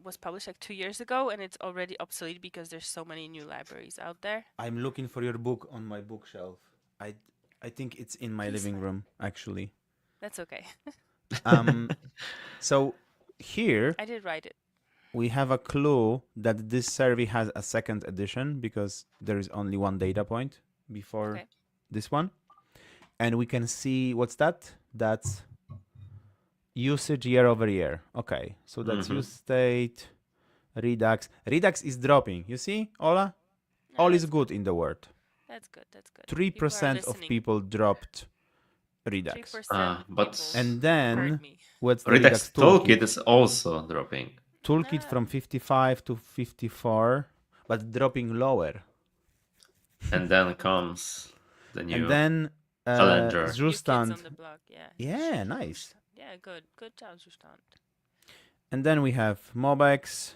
was published like 2 years ago, and it's already obsolete because there's so many new libraries out there. I'm looking for your book on my bookshelf. I think it's in my living room, actually. That's okay. So here I did write it. we have a clue that this survey has a second edition because there is only one data point before this one. And we can see, what's that? That's usage year over year. Okay, so that's use state, Redux. Redux is dropping. You see, Ola? Yeah, All is good in the world. That's good. That's good. 3% of people dropped Redux. 3% but And then, heard me. what's the Redux Redux toolkit is also dropping. Toolkit from 55 to 54, but dropping lower. And then comes the new And then Challenger. New kids Zustand. on the block. Yeah. Yeah, nice. Yeah, good. Good job, Zustand. And then we have MobX,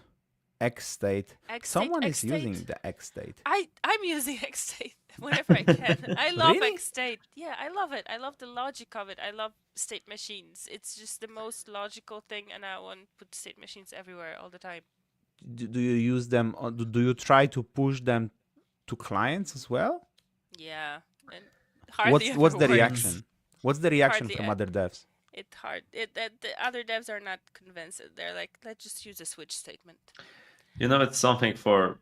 XState. Xstate, Someone is Xstate. using the XState. I'm using Xstate whenever I can. I love Really? Xstate. Yeah, I love it. I love the logic of it. I love state machines. It's just the most logical thing, and I want to put state machines everywhere all the time. Do you use them? Or do you try to push them to clients as well? Yeah. And hardly What's the ever works. reaction? What's the reaction Hardly from ever. other devs? It's hard. The other devs are not convinced. They're like, let's just use a switch statement. It's something for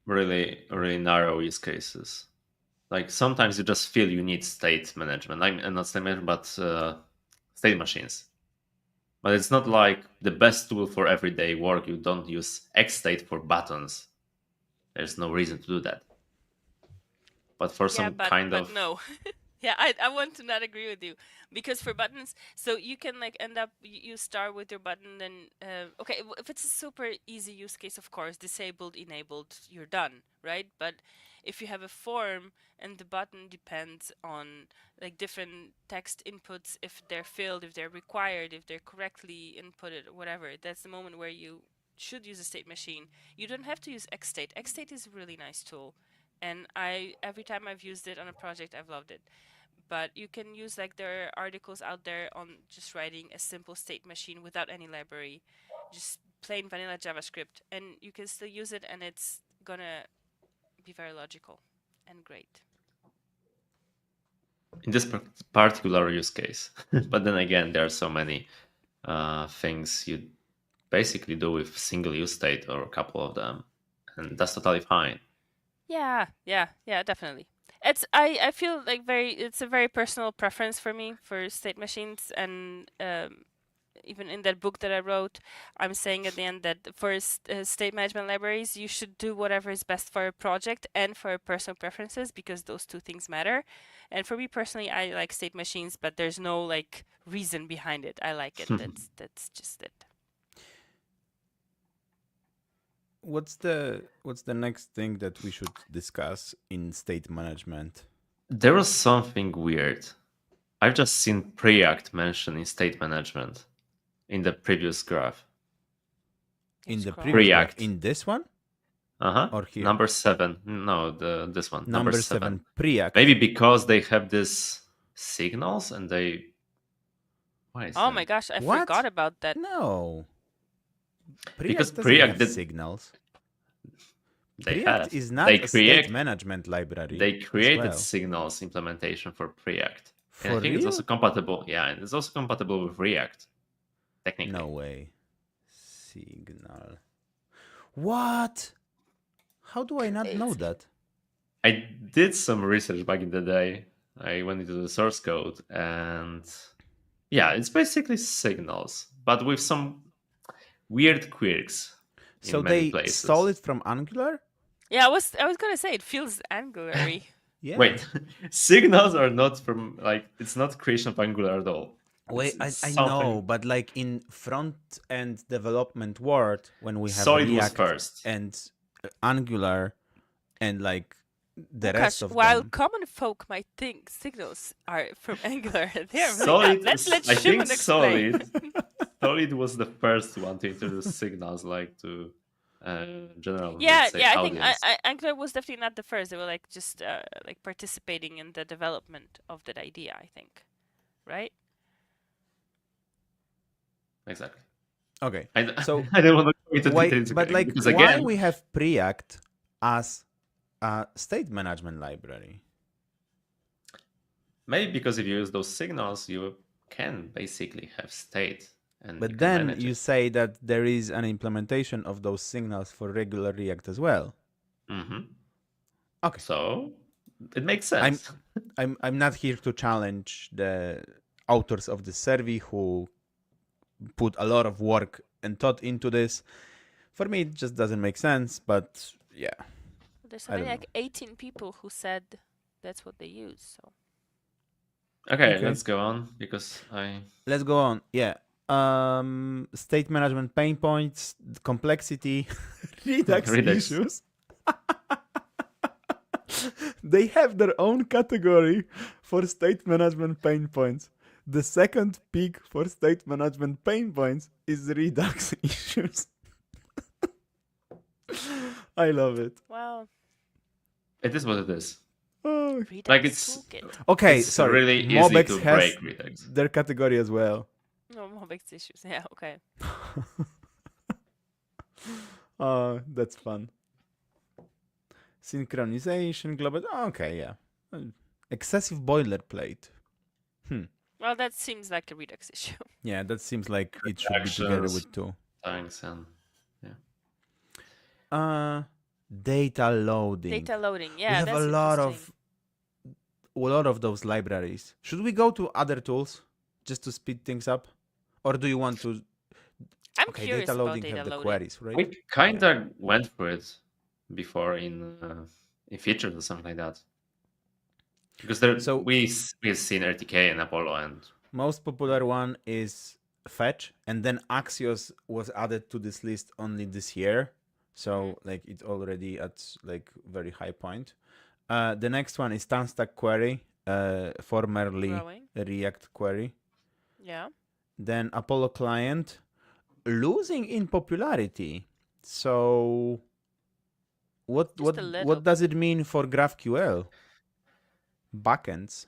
really, really narrow use cases. Like sometimes you just feel you need state management. Not state management, but state machines. But it's not like the best tool for everyday work. You don't use XState for buttons. There's no reason to do that. But for some kind of no. Yeah, I want to not agree with you because for buttons, so you can like end up you start with your button, then okay, if it's a super easy use case, of course, disabled, enabled, you're done, right? But if you have a form and the button depends on like different text inputs, if they're filled, if they're required, if they're correctly inputted, whatever, that's the moment where you should use a state machine. You don't have to use Xstate. Xstate is a really nice tool. And every time I've used it on a project, I've loved it. But you can use, like, there are articles out there on just writing a simple state machine without any library, just plain vanilla JavaScript, and you can still use it, and it's gonna be very logical and great. In this particular use case. But then again, there are so many things you basically do with single use state or a couple of them, and that's totally fine. Yeah, definitely. I feel like it's a very personal preference for me for state machines, and even in that book that I wrote, I'm saying at the end that for state management libraries, you should do whatever is best for a project and for personal preferences, because those two things matter. And for me personally, I like state machines, but there's no like reason behind it. I like it. That's just it. What's the next thing that we should discuss in state management? There was something weird. I've just seen Preact mentioned in state management in the previous graph. In the Preact. previous, in this one? Or here? Number 7. No, this one. Number 7. Preact. Maybe because they have this signals and they. Why is Oh that? my gosh, I What? forgot about that. No. Because doesn't Preact have did- signals. They Preact have. is not They a create- state management library. They as created well. signals implementation for Preact. And I For think it's real? also compatible. Yeah, and it's also compatible with React, technically. No way. Signal. What? How do I not know Crazy. that? I did some research back in the day. I went into the source code, and yeah, it's basically signals, but with some weird quirks So in many they places. stole it from Angular? Yeah, I was gonna say it feels Angular-y. Yeah. Wait, signals are not from like it's not creation of Angular at all. Wait, It's I something- know, but like in front end development world, when we have Solid was React first. and Angular and like the Łukasz, rest of while them. common folk might think signals are from Angular, they're really Solid not. Let's is- let I think Szymon explain. Solid was the first one to introduce signals, like to general. Yeah, let's say, yeah. I think audience. Angular was definitely not the first. They were like just like participating in the development of that idea. I think, right? Exactly. Okay. I, So I don't want to go into why, details, but like because why again, we have Preact as a state management library? maybe because if you use those signals, you can basically have state. And But then you say that there is an implementation of those signals for regular React as well. Okay. So it makes sense. I'm not here to challenge the authors of the survey who put a lot of work and thought into this. For me, it just doesn't make sense, but yeah. There's I only don't like 18 people who said that's what they use. So Okay, Okay. let's go on because Let's go on. Yeah. State management pain points, complexity, Redux Redux. issues. They have their own category for state management pain points. The second peak for state management pain points is Redux issues. I love it. wow, it is what it is. Oh. Redux Like, it's- toolkit. Okay, It's sorry. really easy Mobex to has break Redux. their category as well. No, Mobex issues. Yeah, okay. That's fun. Synchronization, global. Okay, yeah. Excessive boilerplate. Well, that seems like a Redux issue. Yeah, that seems like it should be together Actions. with two. Thanks, and Data loading. Data loading. We Yeah, have that's a lot interesting. of those libraries. Should we go to other tools just to speed things up, or do you want to? I'm Okay, curious data about loading data have the loading. queries, right? we kind of went through it before in features or something like that. Because there, So- we've seen RTK and Apollo, and Most popular one is Fetch, and then Axios was added to this list only this year. So like it's already at like very high point. The next one is Tanstack Query, formerly Growing. React Query. Yeah. Then Apollo Client, losing in popularity. So what Just a little what does it mean for GraphQL backends?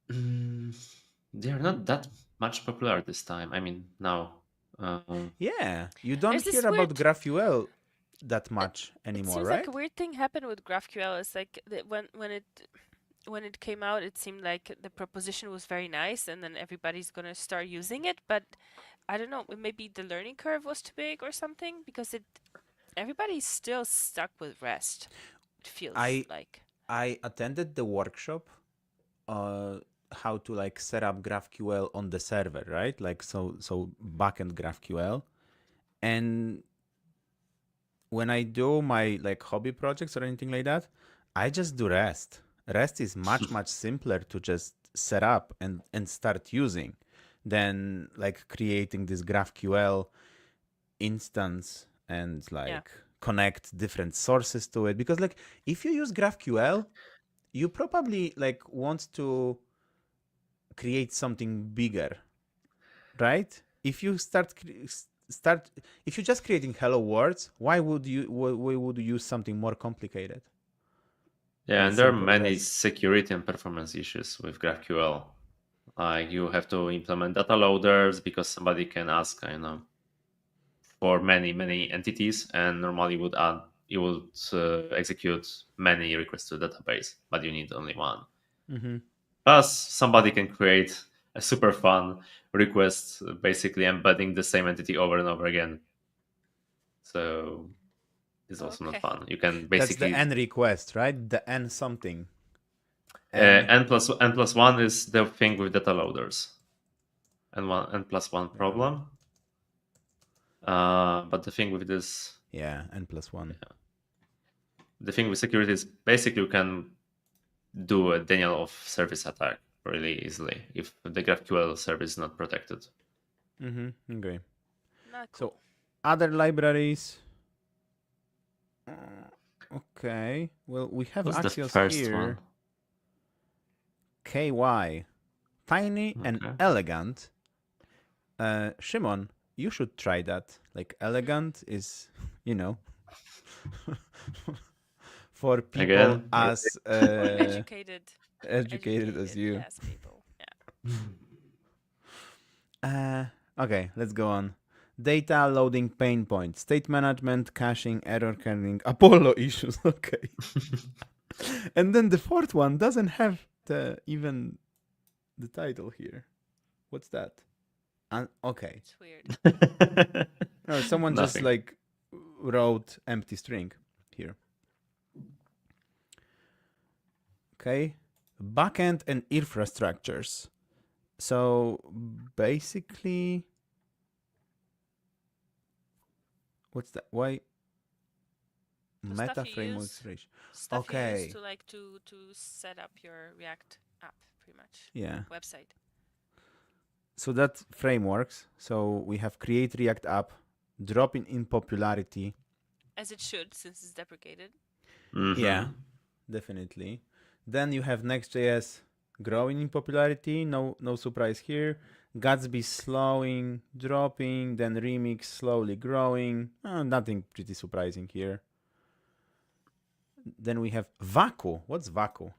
they're not that much popular this time. I mean, now. Yeah, you don't There's this hear about weird- GraphQL that much It anymore, seems right? like a weird thing happened with GraphQL. It's like when it came out, it seemed like the proposition was very nice, and then everybody's gonna start using it. But I don't know, maybe the learning curve was too big or something, because everybody's still stuck with REST. It feels like. I attended the workshop how to like set up GraphQL on the server, right? Like so backend GraphQL. And when I do my like hobby projects or anything like that, I just do REST. REST is much simpler to just set up and start using than like creating this GraphQL instance and like connect different sources to it. Because like if you use GraphQL, you probably like want to create something bigger, right? If you if you're just creating hello worlds, why would you use something more complicated? Yeah, and there are simple many REST. security and performance issues with GraphQL. Like you have to implement data loaders because somebody can ask, for many entities, and normally would add you would execute many requests to the database, but you need only one. Mm-hmm. Plus, somebody can create a super fun request, basically embedding the same entity over and over again. So it's also not fun. You can basically That's the n request, right? The n something. n plus one is the thing with data loaders, and n plus one problem. But the thing with this, n+1. the thing with security is basically you can do a denial of service attack really easily if the GraphQL service is not protected. Mm-hmm. Okay. Not cool. So other libraries. Okay. Well, we have What's the Axios first here. one? KY. Tiny and Okay. elegant. Szymon, you should try that. Like elegant is, for people Again? as Educated as you. Yes, people. Yeah. Okay, let's go on. Data loading pain points, state management, caching, error handling, Apollo issues. Okay. And then the fourth one doesn't have even the title here. What's that? Okay. It's weird. No, someone just Nothing. like wrote empty string here. Okay. Backend and infrastructures. So basically, what's that? Why? The Meta stuff you framework use- installation. Stuff you Okay. use to like to set up your React app, pretty much. Yeah. Website. So that frameworks. So we have create React app, dropping in popularity. As it should, since it's deprecated. Mhm. Yeah, definitely. Then you have Next.js growing in popularity. No surprise here. Gatsby slowing, dropping, then Remix slowly growing. Nothing pretty surprising here. Then we have Vaku. What's Vaku? A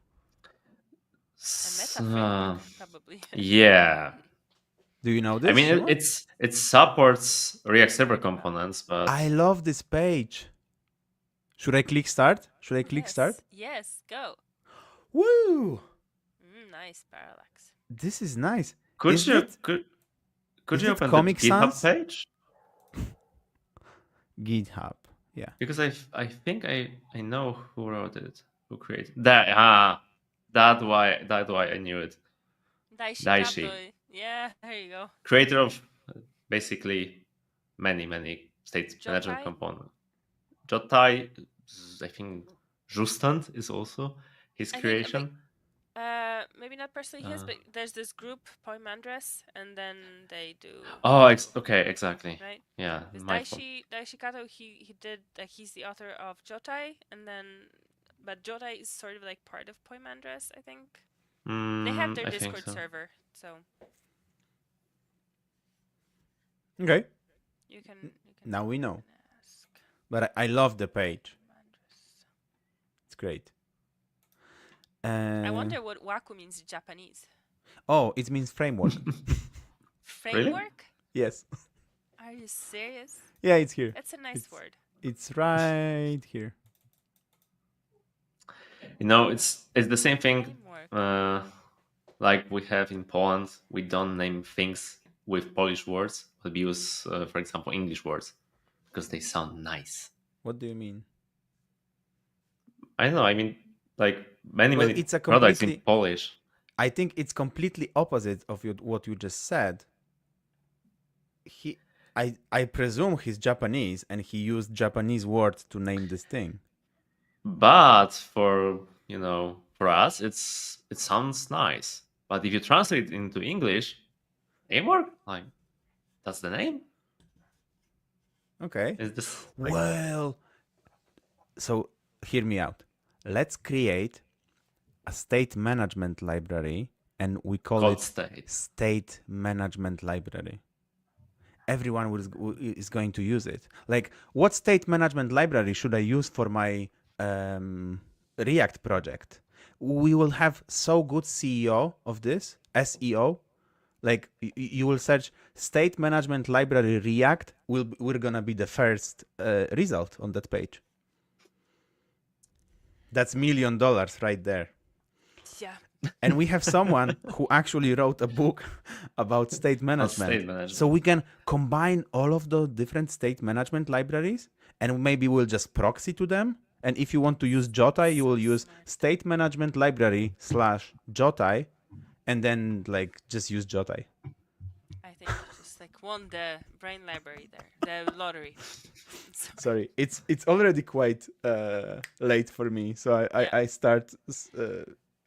meta framework, probably. Yeah. Do you know this? I mean, Szymon? it supports React Server components, but I love this page. Should I click start? Should I click Yes. start? Yes, go. Woo! Nice parallax. This is nice. could Is you it- could is you it open Comic the GitHub Sans? page? GitHub. Yeah. Because I think I know who wrote it, who created that. That's why I knew it. Daishi. Kato. Yeah, there you go. Creator of basically many state Jotai? management components. Jotai, I think Justand is also his I think, creation. Maybe not personally his, but there's this group, Poimandres, and then they do. Oh, okay, exactly. Right. Yeah, This my fault. Daishi Kato, he did like he's the author of Jotai, and then but Jotai is sort of like part of Poimandres, I think. They have their I think Discord so. server, so Okay. you can Now we know. ask But I love the page. Poimandres. It's great. I wonder what Waku means in Japanese. Oh, it means framework. Framework? Yes. Are you serious? Yeah, it's here. That's a nice It's- word. It's right here. You know, it's the same thing. Framework. Like we have in Poland, we don't name things with Polish words, but we use, for example, English words because they sound nice. What do you mean? I don't know. I mean, like many It's a products in completely- Polish. I think it's completely opposite of what you just said. I presume he's Japanese and he used Japanese words to name this thing. But for us, it sounds nice. But if you translate it into English, framework, like that's the name. Okay. Is this like, Well, so hear me out. Let's create a state management library and we call called it state? state management library. Everyone is going to use it. Like, what state management library should I use for my React project? We will have so good SEO of this, SEO. Like, you will search state management library React. We're gonna be the first result on that page. That's $1 million right there. Yeah. And we have someone who actually wrote a book about state management. State management. So we can combine all of the different state management libraries, and maybe we'll just proxy to them. And if you want to use Jotai, you will use state management library / Jotai, and then like just use Jotai. I think I just like won the brain library there, the lottery. Sorry, it's already quite late for me, so I start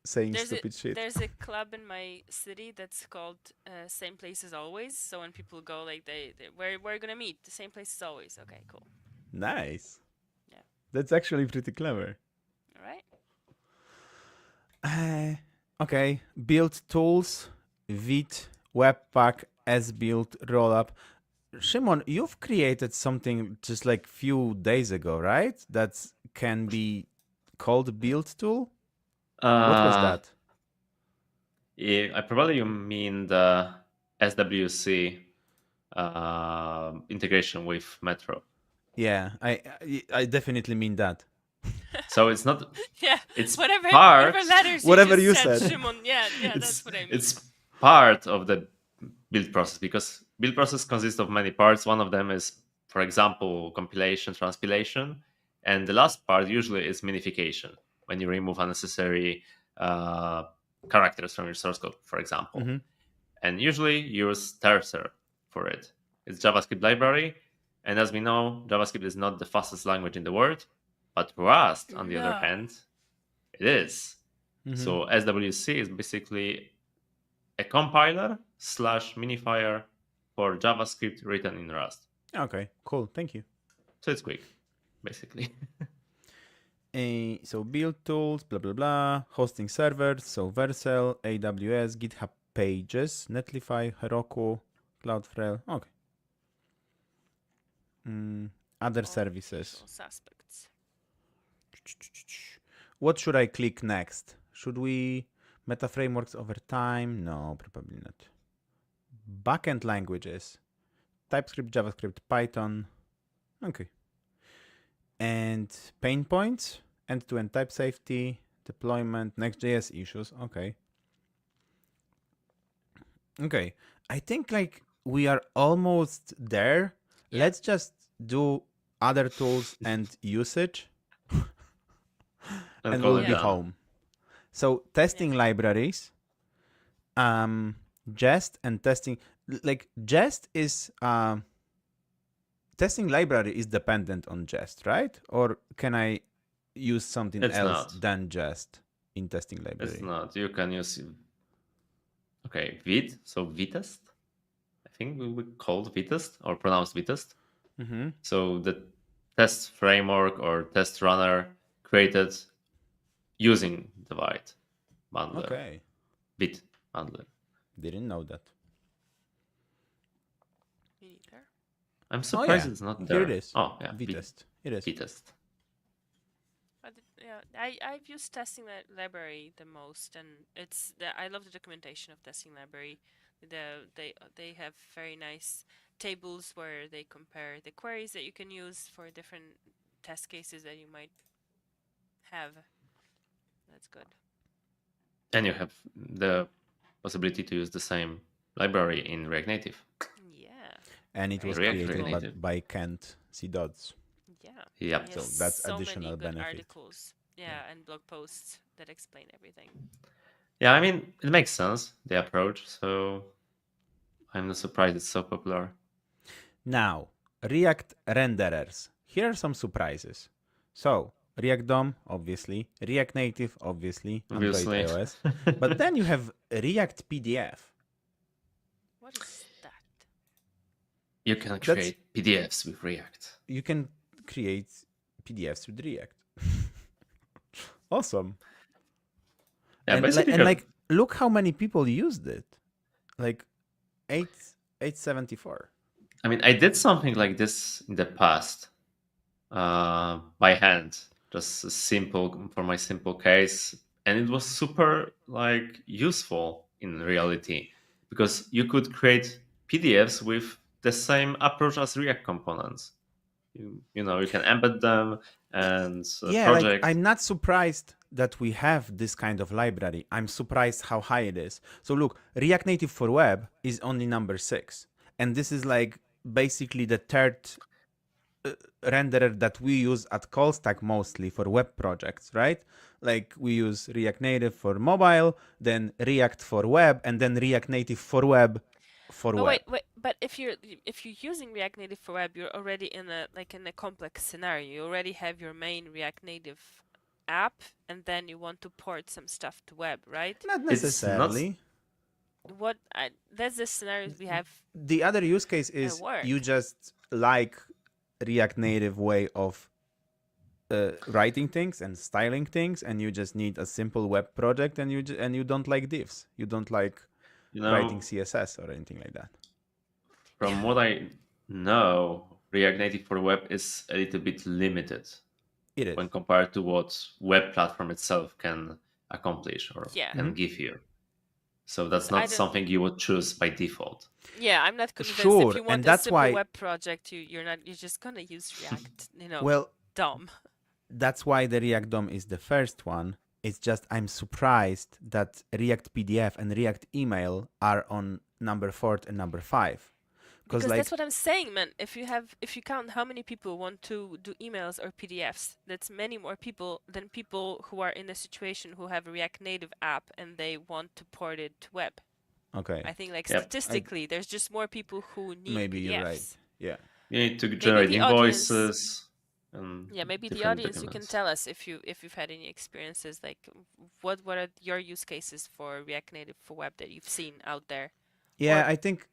saying stupid shit. There's a club in my city that's called Same Place as Always. So when people go, like, we're gonna meet, the same place as always. Okay, cool. Nice. Yeah. That's actually pretty clever. All right. Okay, build tools, Vite, Webpack, S-Build, Rollup. Szymon, you've created something just like few days ago, right? That can be called build tool? What was that? Yeah, I probably you mean the SWC integration with Metro. Yeah, I definitely mean that. So it's not. Yeah. It's whatever letters Whatever you you just said. Szymon. Yeah, that's what I mean. It's part of the build process, because build process consists of many parts. One of them is, for example, compilation, transpilation, and the last part usually is minification, when you remove unnecessary characters from your source code, for example. Mm-hmm. And usually use Terser for it. It's JavaScript library, and as we know, JavaScript is not the fastest language in the world, but Rust, on the other hand, it is. Mm-hmm. So SWC is basically a compiler / minifier for JavaScript written in Rust. Okay, cool. Thank you. So it's quick, basically. So build tools, blah, blah, blah. Hosting servers, so Vercel, AWS, GitHub Pages, Netlify, Heroku, Cloudflare. Okay. Other services. Suspects. What should I click next? Should we meta frameworks over time? No, probably not. Backend languages. TypeScript, JavaScript, Python. Okay. And pain points, end-to-end type safety, deployment, Next.js issues. Okay. Okay. I think like we are almost there. Yeah. Let's just do other tools and usage. And call we'll it be done. home. So testing libraries, Jest and testing, like Jest is, testing library is dependent on Jest, right? Or can I use something It's else not. than Jest in testing library? It's not. You can use. Okay, Vite. So Vitest. I think we called Vitest or pronounced Vitest. Mm-hmm. So the test framework or test runner created using the Vite bundler. Okay. Vite bundler. Didn't know that. Me neither. I'm surprised yeah. it's not there. Here it is. Oh, yeah. Vitest. It is. Vitest. I've used testing library the most, and I love the documentation of testing library. They have very nice tables where they compare the queries that you can use for different test cases that you might have. That's good. And you have the possibility to use the same library in React Native. Yeah. And it was React created Native. by Kent C. Dodds. Yeah. Yep. He So has that's so additional many good benefit. articles. Yeah, and blog posts that explain everything. Yeah, I mean, it makes sense, the approach. So I'm not surprised it's so popular. Now, React renderers. Here are some surprises. So, React DOM, obviously. React Native, obviously. Android, Obviously. iOS. But then you have React PDF. What is that? You can create PDFs with React. You can create PDFs with React. Awesome. Yeah, and basically, like, look how many people used it. Like 874. I mean, I did something like this in the past by hand, just for my simple case, and it was super like useful in reality, because you could create PDFs with the same approach as React components. You know, you can embed them and Yeah, like project. I'm not surprised that we have this kind of library. I'm surprised how high it is. So look, React Native for web is only number 6. And this is like basically the third renderer that we use at CallStack mostly for web projects, right? Like we use React Native for mobile, then React for web, and then React Native for web for But web. wait. But if you're using React Native for web, you're already in a complex scenario. You already have your main React Native app, and then you want to port some stuff to web, right? Not It's not. necessarily. That's the scenarios we have The other use case is work. you just like React Native way of writing things and styling things, and you just need a simple web project, and you don't like divs. You don't like You know, writing CSS or anything like that. from what I know, React Native for web is a little bit limited It is. when compared to what web platform itself can accomplish or Yeah. can give you. So that's I not don't- something you would choose by default. Yeah, I'm not convinced. Sure, If you want and a that's simple why- web project, you're just gonna use React. Well, DOM. that's why the React DOM is the first one. It's just I'm surprised that React PDF and React Email are on number 4 and number 5. Because like that's what I'm saying, man. If you count how many people want to do emails or PDFs, that's many more people than people who are in a situation who have a React Native app and they want to port it to web. okay, I think like Yep. statistically, there's just more people who need maybe PDFs. you're right. Yeah. You need to generate the audience- invoices. And Yeah, maybe the different audience, you can documents. tell us if you've had any experiences, like what are your use cases for React Native for web that you've seen out there? Yeah, Or I think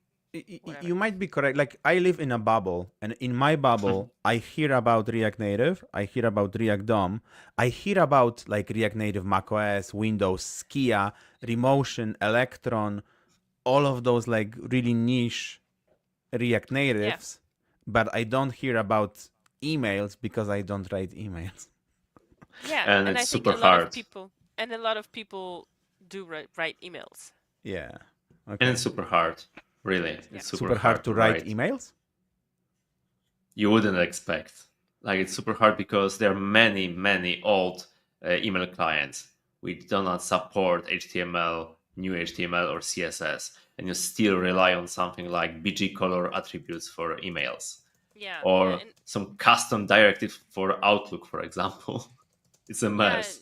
whatever. you might be correct. Like I live in a bubble, and in my bubble, I hear about React Native, I hear about React DOM, I hear about like React Native macOS, Windows, Skia, Remotion, Electron, all of those like really niche React Natives, but I don't hear about emails because I don't write emails. Yeah, And I it's think super a lot hard. of people do write emails. Yeah. And Okay. it's super hard. Really. Yeah. It's Super hard to write emails? You wouldn't expect. Like it's super hard because there are many, many old email clients which do not support HTML, new HTML or CSS, and you still rely on something like BG color attributes for emails Yeah. or yeah, and- some custom directive for Outlook, for example. It's a mess.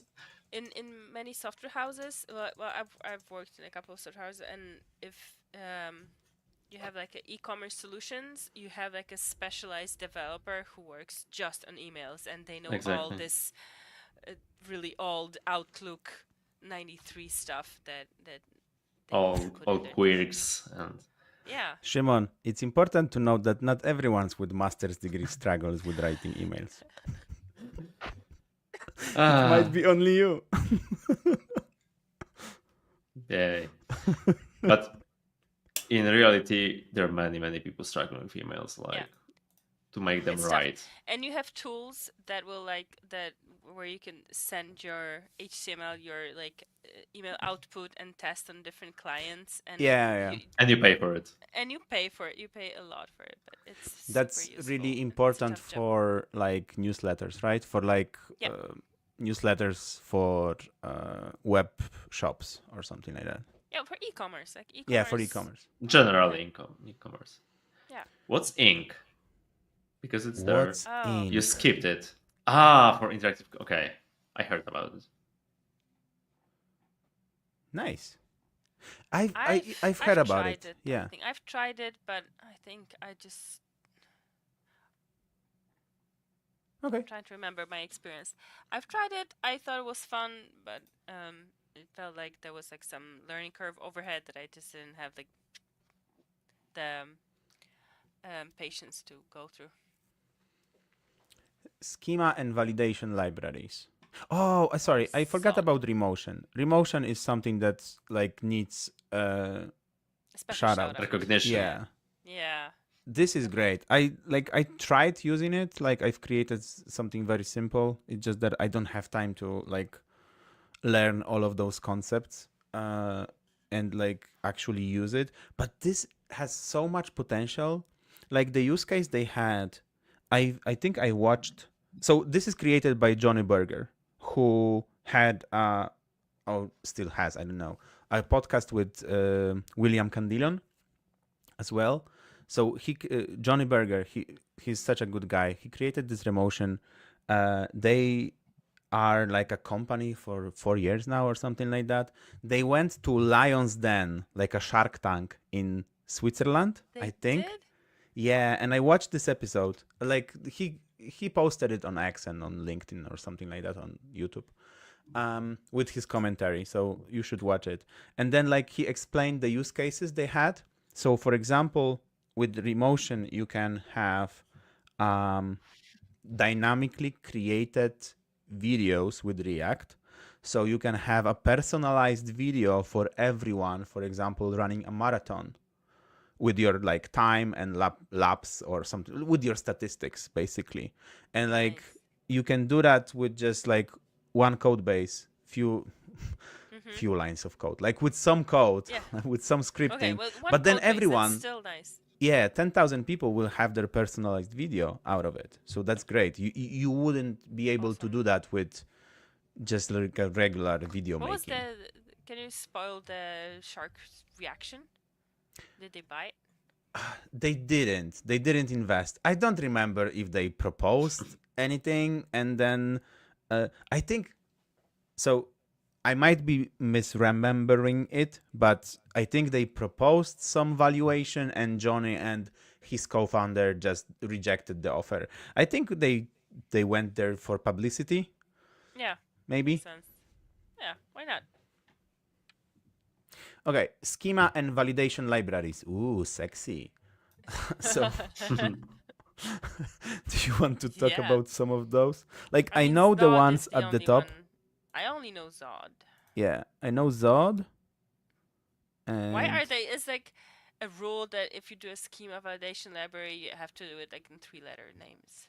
in many software houses, well, I've worked in a couple of software houses, and if you have like a e-commerce solutions, you have like a specialized developer who works just on emails, and they know all Exactly. this really old Outlook 93 stuff that they all put in all their- quirks and Yeah. Szymon, it's important to note that not everyone with master's degree struggles with writing emails. Might be only you. yeah. But in reality, there are many people struggling with emails, like to make them It's tough. right. And you have tools that will where you can send your HTML, your email output and test on different clients. And Yeah. And you pay for it. And you pay for it. You pay a lot for it, but it's That's super useful. really It's a important tough job. for like newsletters, right? For like Yep. newsletters for web shops or something like that. Yeah, for e-commerce, like e-commerce. Yeah, for e-commerce. Generally, e-commerce. Yeah. What's ink? Because it's there. What's Oh. ink? You skipped it. For interactive. Okay, I heard about it. Nice. I've heard about tried it. Yeah. I think I've tried it, but I think I just Okay. I'm trying to remember my experience. I've tried it. I thought it was fun, but it felt like there was like some learning curve overhead that I just didn't have like the patience to go through. Schema and validation libraries. Oh, sorry, I forgot So- about Remotion. Remotion is something that like needs A special Shout shout out. out. Recognition. yeah. Yeah. This is great. I tried using it. Like I've created something very simple. It's just that I don't have time to like learn all of those concepts and like actually use it. But this has so much potential. Like the use case they had, I think I watched. So this is created by Johnny Berger, who had or still has, I don't know, a podcast with William Candillon as well. So Johnny Berger, he's such a good guy. He created this Remotion. They are like a company for 4 years now or something like that. They went to Lion's Den, like a Shark Tank in Switzerland, I think. Did? Yeah, and I watched this episode. Like he posted it on X and on LinkedIn or something like that on YouTube, with his commentary. So you should watch it. And then like he explained the use cases they had. So for example, with Remotion, you can have dynamically created videos with React. So you can have a personalized video for everyone, for example, running a marathon with your like time and laps or something, with your statistics basically. And like Nice. you can do that with just like one code base, few lines of code, like with some code, Yeah. with some scripting. Okay, well, one But then code base, that's everyone, still nice. yeah, 10,000 people will have their personalized video out of it. So that's great. You wouldn't be able to do that with just like a regular video What was making. can you spoil the shark's reaction? Did they bite? They didn't invest. I don't remember if they proposed anything, and then I think so. I might be misremembering it, but I think they proposed some valuation, and Johnny and his co-founder just rejected the offer. I think they went there for publicity, Yeah, maybe. makes sense. Yeah, why not? Okay, schema and validation libraries. Ooh, sexy. So, do you want to talk Yeah. about some of those? Like, I mean, know the Zod is ones at the only top. one. I only know Zod. Yeah, I know Zod. And Why are they? It's like a rule that if you do a schema validation library, you have to do it like in 3-letter names.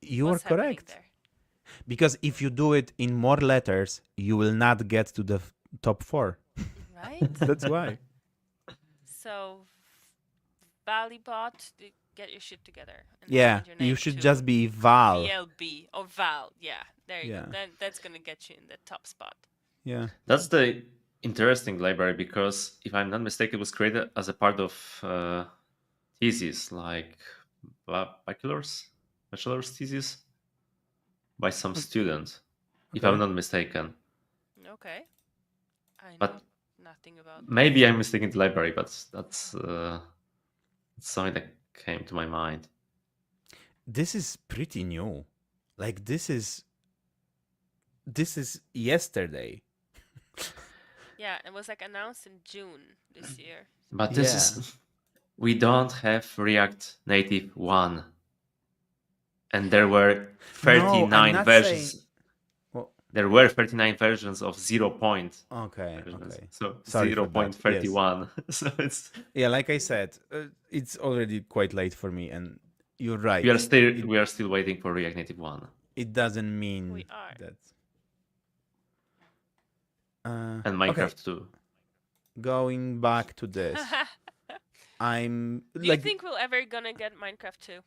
you are What's happening correct. there? Because if you do it in more letters, you will not get to the top 4. Right? That's why. So, Valibot, get your shit together. And Yeah, change your you name should to just be Val. VLB or Val. Yeah, there you Yeah. go. Then that's gonna get you in the top spot. Yeah. That's the interesting library because, if I'm not mistaken, it was created as a part of thesis, like bachelor's thesis by some student, if I'm Okay. not mistaken. Okay. I know But nothing about maybe I'm mistaken the library, but that's something that came to my mind. This is pretty new. Like this is yesterday. Yeah, it was like announced in June this year. But this is, we don't have React Native 1. And there were 39 not versions. saying- Well- There were 39 versions of 0 point. Okay. versions. Okay. So Sorry for that, 0.31. So it's, Yeah, like I said, it's already quite late for me, and you're right. we are still waiting for React Native 1. It doesn't mean We are. that. And Minecraft 2. Going back to this, I'm Do you like, think we're ever gonna get Minecraft 2?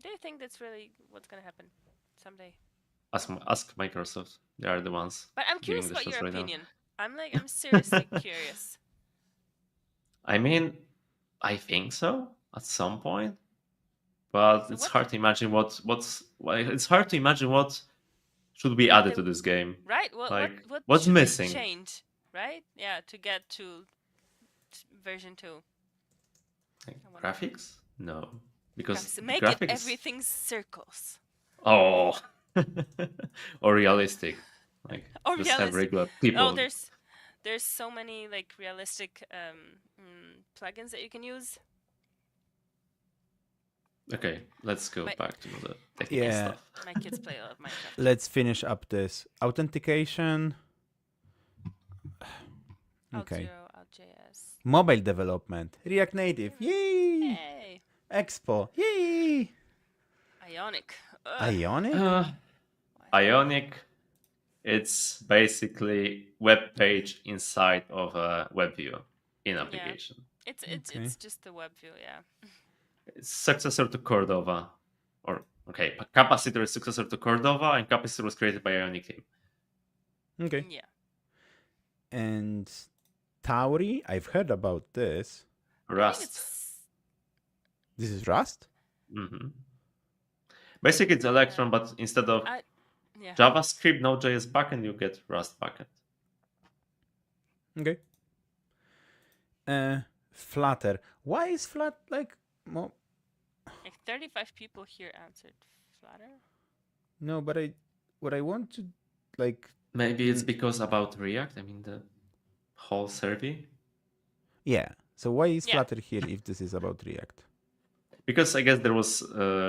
Do you think that's really what's gonna happen someday? Ask Microsoft. They are the ones. But I'm giving curious the about shots your right now. opinion. I'm seriously curious. I mean, I think so at some point, but So it's what- hard to imagine it's hard to imagine what should be added to this game. Right? Like, What what's should they missing? change? Right? Yeah, to get to version 2. Like, I wonder. graphics? No, because Guys, make graphics. it everything circles. Oh, or realistic. Like, Or just have realistic. regular people. Oh, there's so many like realistic plugins that you can use. Okay, let's go My- back to the technical Yeah. stuff. My kids play a lot of Minecraft. let's finish up this authentication. Okay. Alt0, Alt.js. Mobile development, React Native, yay! Hey, Expo, yay! Ionic. Ugh. Ionic? Ionic, it's basically web page inside of a web view in application. It's Okay. it's just the web view, yeah. It's successor to Cordova, or okay, capacitor is successor to Cordova, and capacitor was created by Ionic team. Okay. Yeah. And Tauri, I've heard about this. I think Rust. it's This is Rust? hmm Basically, it's Electron, but instead of yeah. JavaScript, Node.js backend, you get Rust backend. Okay. Flutter. Why is Flutter like more? Like 35 people here answered Flutter. No, but what I want to like. Maybe it's because about React. I mean, the whole survey. Yeah. So why is Yeah. Flutter here if this is about React? Because I guess there was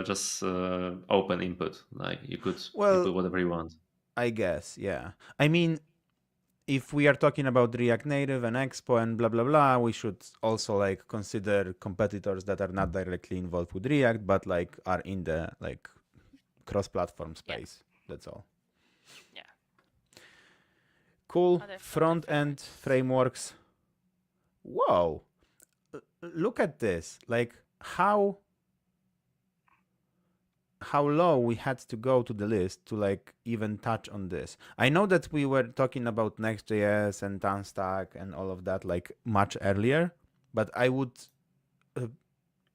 just open input. Like you could input whatever you want. I guess, yeah. I mean, if we are talking about React Native and Expo and blah blah blah, we should also like consider competitors that are not directly involved with React, but like are in the like cross-platform space. That's all. Yeah. Cool. Other Front-end frameworks. Whoa. Look at this. Like how low we had to go to the list to like even touch on this. I know that we were talking about Next.js and Tanstack and all of that like much earlier, but I would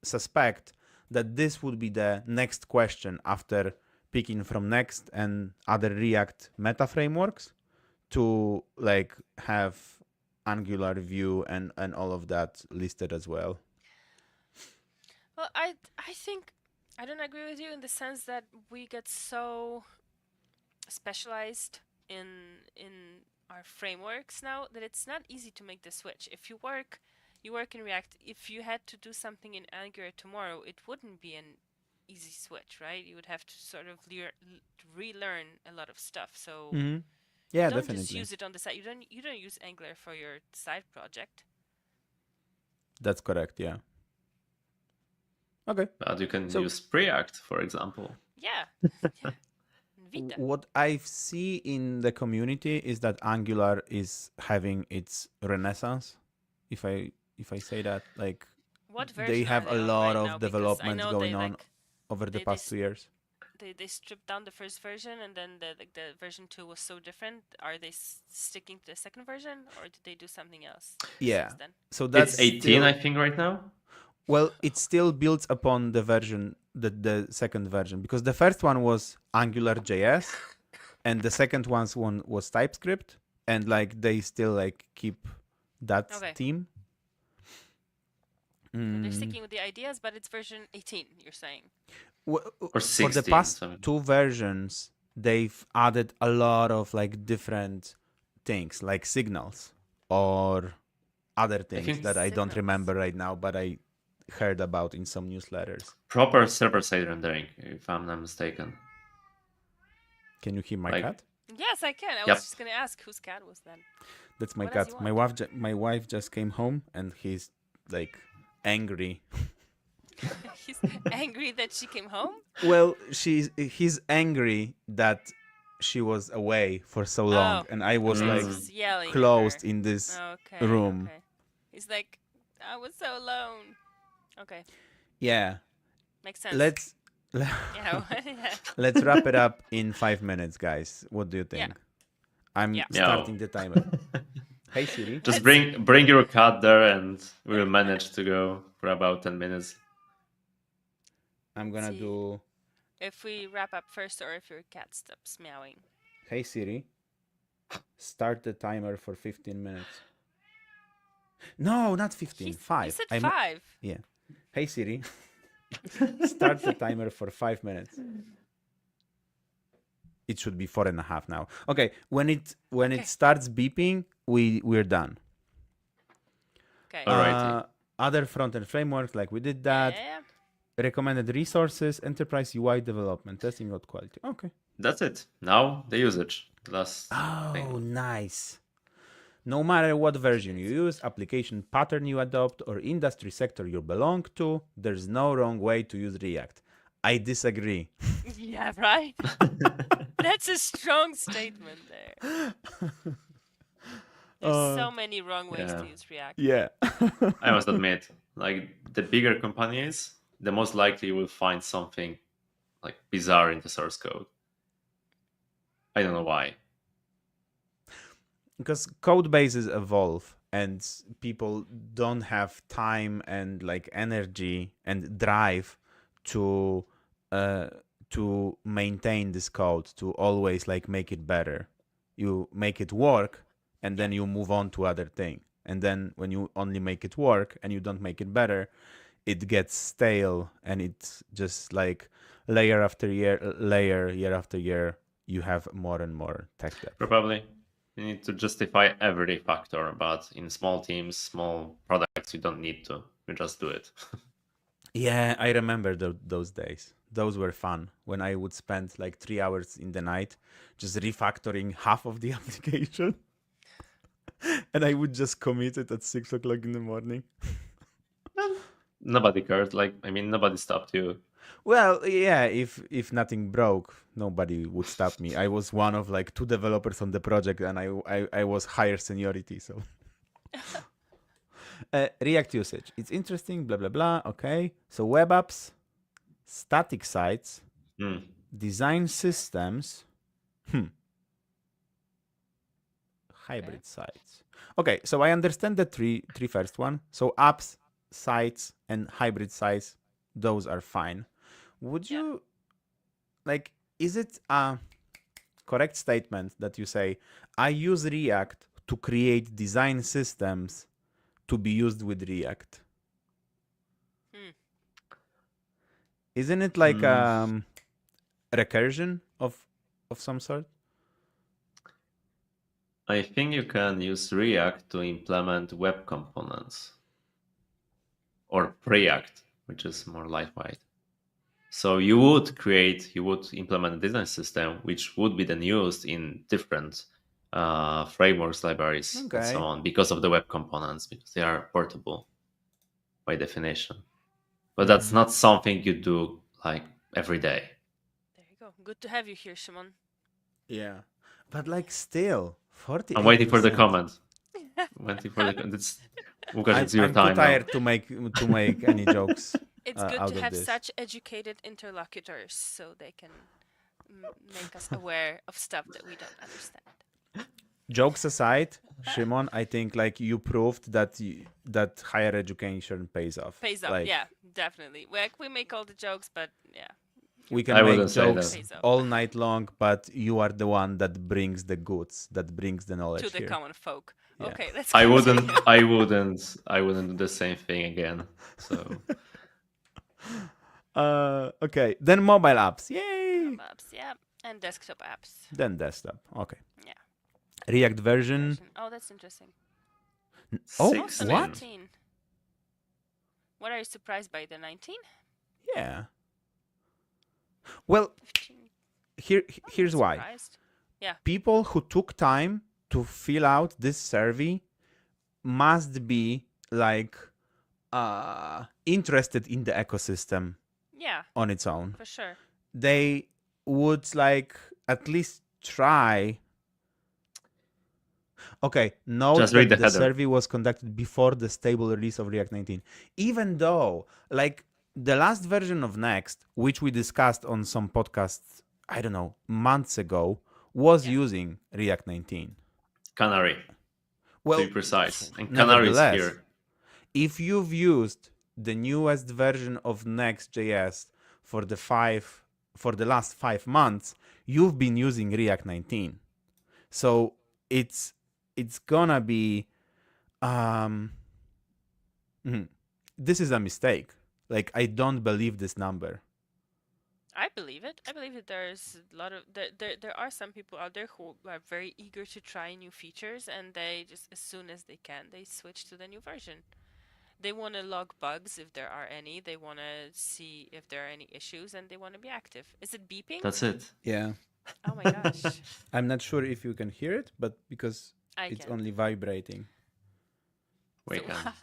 suspect that this would be the next question after picking from Next and other React meta frameworks to like have Angular, Vue and all of that listed as well. Well, I think I don't agree with you in the sense that we get so specialized in our frameworks now that it's not easy to make the switch. If you work in React, if you had to do something in Angular tomorrow, it wouldn't be an easy switch, right? You would have to sort of relearn a lot of stuff. So yeah, you don't definitely just use it on the side. You don't use Angular for your side project. That's correct, yeah. Okay. But you can use Preact, for example. Yeah. Vita. What I see in the community is that Angular is having its renaissance. If I say that, like, they have a lot of development going on over the past 2 years. They stripped down the first version, and then the version 2 was so different. Are they sticking to the second version, or did they do something else? Yeah. Since then? So that's it's 18, still, I think, right now. Well, it still builds upon the version, the second version, because the first one was AngularJS, and the second one was TypeScript, and like they still like keep that theme. So they're sticking with the ideas, but it's version 18. You're saying? Well, or 16, for the past 2 versions, they've added a lot of like different things, like signals or other things that I don't remember right now, but I heard about in some newsletters. Proper server-side rendering, if I'm not mistaken. Can you hear my cat? Yes, I can. I was just gonna ask whose cat was that. That's my cat. My wife just came home and he's like angry. He's angry that she came home? Well, he's angry that she was away for so long, and I was like closed in this room. Okay. He's like, I was so alone. Okay. Yeah. Makes sense. Let's wrap it up in 5 minutes, guys. What do you think? Yeah. I'm starting the timer. Hey Siri. Just bring your cat there, and we will manage to go for about 10 minutes. I'm gonna do. If we wrap up first, or if your cat stops meowing. Hey Siri. Start the timer for 15 minutes. No, not 15. 5. You said 5. Yeah. Hey Siri. Start the timer for 5 minutes. It should be 4.5 now. Okay. When it starts beeping, we're done. Okay. Alrighty. Other front-end frameworks, like we did that. Yeah. Recommended resources, enterprise UI development, testing code quality. Okay. That's it. Now the usage. Thing. Nice. No matter what version you use, application pattern you adopt, or industry sector you belong to, there's no wrong way to use React. I disagree. Yeah, right? That's a strong statement there. There's so many wrong ways to use React. Yeah. I must admit, like the bigger companies, the most likely you will find something like bizarre in the source code. I don't know why. Because code bases evolve and people don't have time and like energy and drive to maintain this code, to always like make it better. You make it work and then you move on to other thing. And then when you only make it work and you don't make it better, it gets stale and it's just like layer after year, year after year, you have more and more tech debt. Probably. You need to justify every factor, but in small teams, small products, you don't need to. You just do it. Yeah, I remember those days. Those were fun when I would spend like 3 hours in the night just refactoring half of the application. And I would just commit it at 6 o'clock in the morning. Nobody cared. Nobody stopped you. Well, yeah, if nothing broke, nobody would stop me. I was one of like 2 developers on the project and I was higher seniority, so. React usage. It's interesting, blah, blah, blah. Okay. So web apps, static sites, design systems, hybrid sites. Okay. So I understand the three first one. So apps, sites, and hybrid sites, those are fine. Would you like, is it a correct statement that you say, I use React to create design systems to be used with React? Isn't it like recursion of some sort? I think you can use React to implement web components, or Preact, which is more lightweight. So you would implement a design system which would be then used in different frameworks, libraries, and so on, because of the web components, because they are portable by definition. But that's not something you do like every day. There you go. Good to have you here, Szymon. Yeah, but like still 40. I'm waiting for the comment. Łukasz, it's your I'm time too tired to make any jokes. It's good to have this. such educated interlocutors so they can make us aware of stuff that we don't understand. Jokes aside, Szymon, I think like you proved that that higher education pays off. Pays off, like, yeah, definitely. We make all the jokes, but yeah. We can I make wouldn't say jokes that. all night long, but you are the one that brings the goods, that brings the knowledge To the here. common folk. Yeah. Okay, let's I continue. wouldn't do the same thing again. So Okay, then mobile apps. Yay! Mobile apps, yeah, and desktop apps. Then desktop. Okay. Yeah. React version. Oh, that's interesting. Oh, 16. what? 19. What are you surprised by? The 19? Yeah. Well, 15? here's why. Surprised. Yeah. People who took time to fill out this survey must be like interested in the ecosystem Yeah, on its own. for sure. They would like at least try. Okay, note Just that read the the header. survey was conducted before the stable release of React 19. Even though, like, the last version of Next, which we discussed on some podcasts, I don't know, months ago, was using React 19. Canary, Well, to be precise. And Canary is nevertheless, here. if you've used the newest version of Next.js for the last 5 months, you've been using React 19. So it's gonna be this is a mistake. Like, I don't believe this number. I believe it. I believe that there's a lot of there are some people out there who are very eager to try new features, and they just, as soon as they can, they switch to the new version. They want to log bugs if there are any. They want to see if there are any issues, and they want to be active. Is it beeping? That's it. Yeah. Oh my gosh. I'm not sure if you can hear it, but because I it's can. only vibrating. We So can.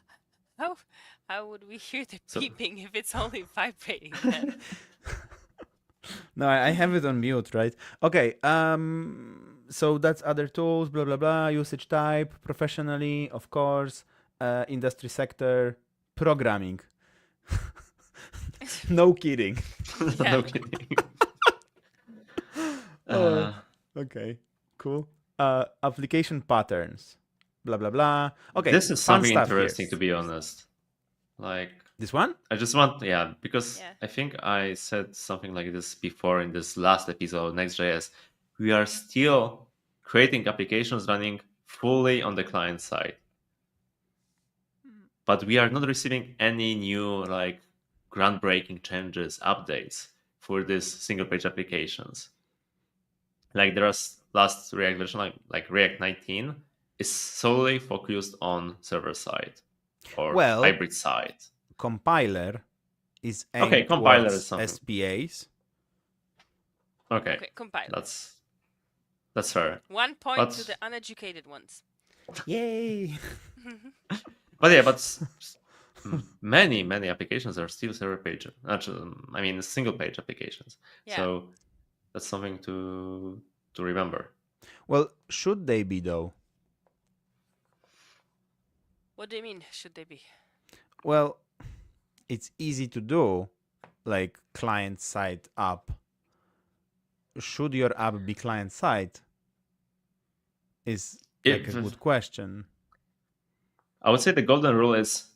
how would we hear the So- beeping if it's only vibrating then? No, I have it on mute, right? Okay. So that's other tools, blah blah blah. Usage type, professionally, of course. Industry sector, programming. No kidding. Yeah. No kidding. Oh, okay, cool. Application patterns. Blah blah blah. Okay, This is fun something stuff interesting, here. to be honest. Like, This one? I just want, because Yeah. I think I said something like this before in this last episode of Next.js. We are still creating applications running fully on the client side, but we are not receiving any new like groundbreaking changes, updates for these single page applications. Like there was last React version, like React 19, is solely focused on server side or Well, hybrid side. Compiler is aimed Okay, compiler towards is something. SPAs. Okay, Okay, compiler. that's fair. 1 point to But- the uneducated ones. Yay! But yeah, many applications are still server page. Actually, I mean single page applications. Yeah. So that's something to remember. Well, should they be though? What do you mean? Should they be? Well, it's easy to do, like client side app. Should your app be client side? Is like a good question. I would say the golden rule is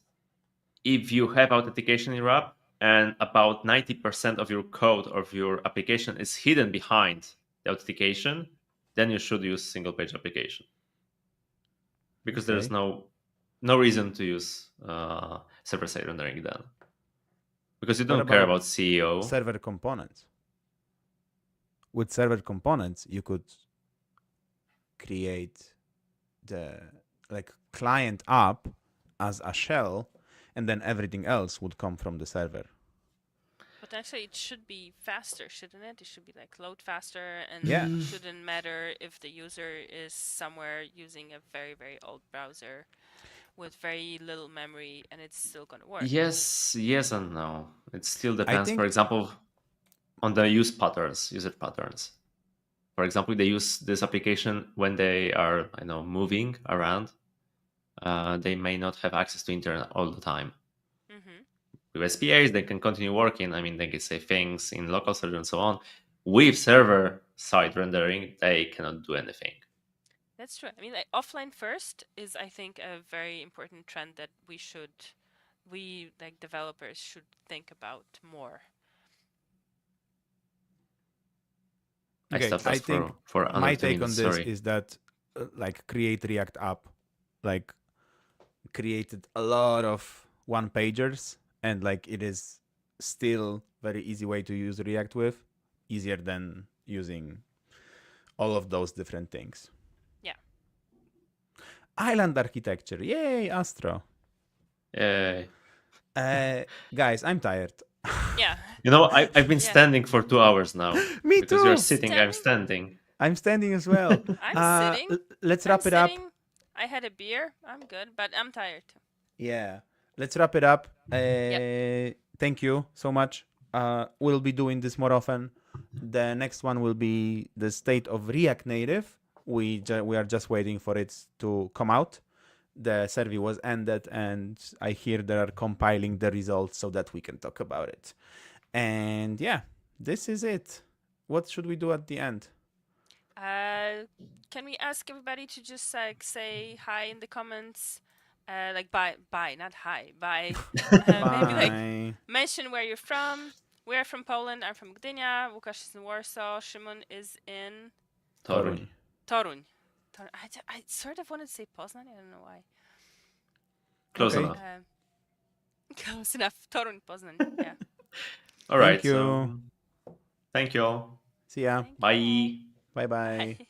if you have authentication in your app and about 90% of your code of your application is hidden behind the authentication, then you should use single page application. Because there's Okay. no reason to use server-side rendering then. Because you What don't care about about CEO. server components? With server components, you could create the like client app as a shell, and then everything else would come from the server. But actually, it should be faster, shouldn't it? It should be like load faster, and Yeah. it shouldn't matter if the user is somewhere using a very, very old browser with very little memory, and it's still gonna work. Yes and no. It still I depends, think for example, on the user patterns. For example, they use this application when they are, moving around. They may not have access to internet all the time. Mm-hmm. With SPAs, they can continue working. I mean, they can say things in local server and so on. With server-side rendering, they cannot do anything. That's true. I mean, like offline first is, I think, a very important trend that we like developers should think about more. Okay, stopped I us think for another my 2 take on minutes, this sorry. is that like create React app, like created a lot of one pagers, and like it is still very easy way to use React with, easier than using all of those different things. Yeah. Island architecture, yay, Astro. Yay. Guys, I'm tired. Yeah. I've been Yeah. standing for 2 hours now. Me Because too. you're sitting, I'm standing. I'm standing as well. I'm sitting. Let's I'm wrap it up. sitting. I had a beer. I'm good, but I'm tired too. Yeah. Let's wrap it up. Thank you so much. We'll be doing this more often. The next one will be the state of React Native. We are just waiting for it to come out. The survey was ended, and I hear they are compiling the results so that we can talk about it. And yeah, this is it. What should we do at the end? Can we ask everybody to just like say hi in the comments? Like bye, not hi, bye. Maybe like Bye. mention where you're from. We're from Poland. I'm from Gdynia. Łukasz is in Warsaw. Szymon is in Toruń. Toruń. I sort of wanted to say Poznań. I don't know why. Close Okay. enough. Close enough. Toruń, Poznań. Yeah. All right. you. So, thank you all. See ya. Thank you. Bye. Bye bye. Bye.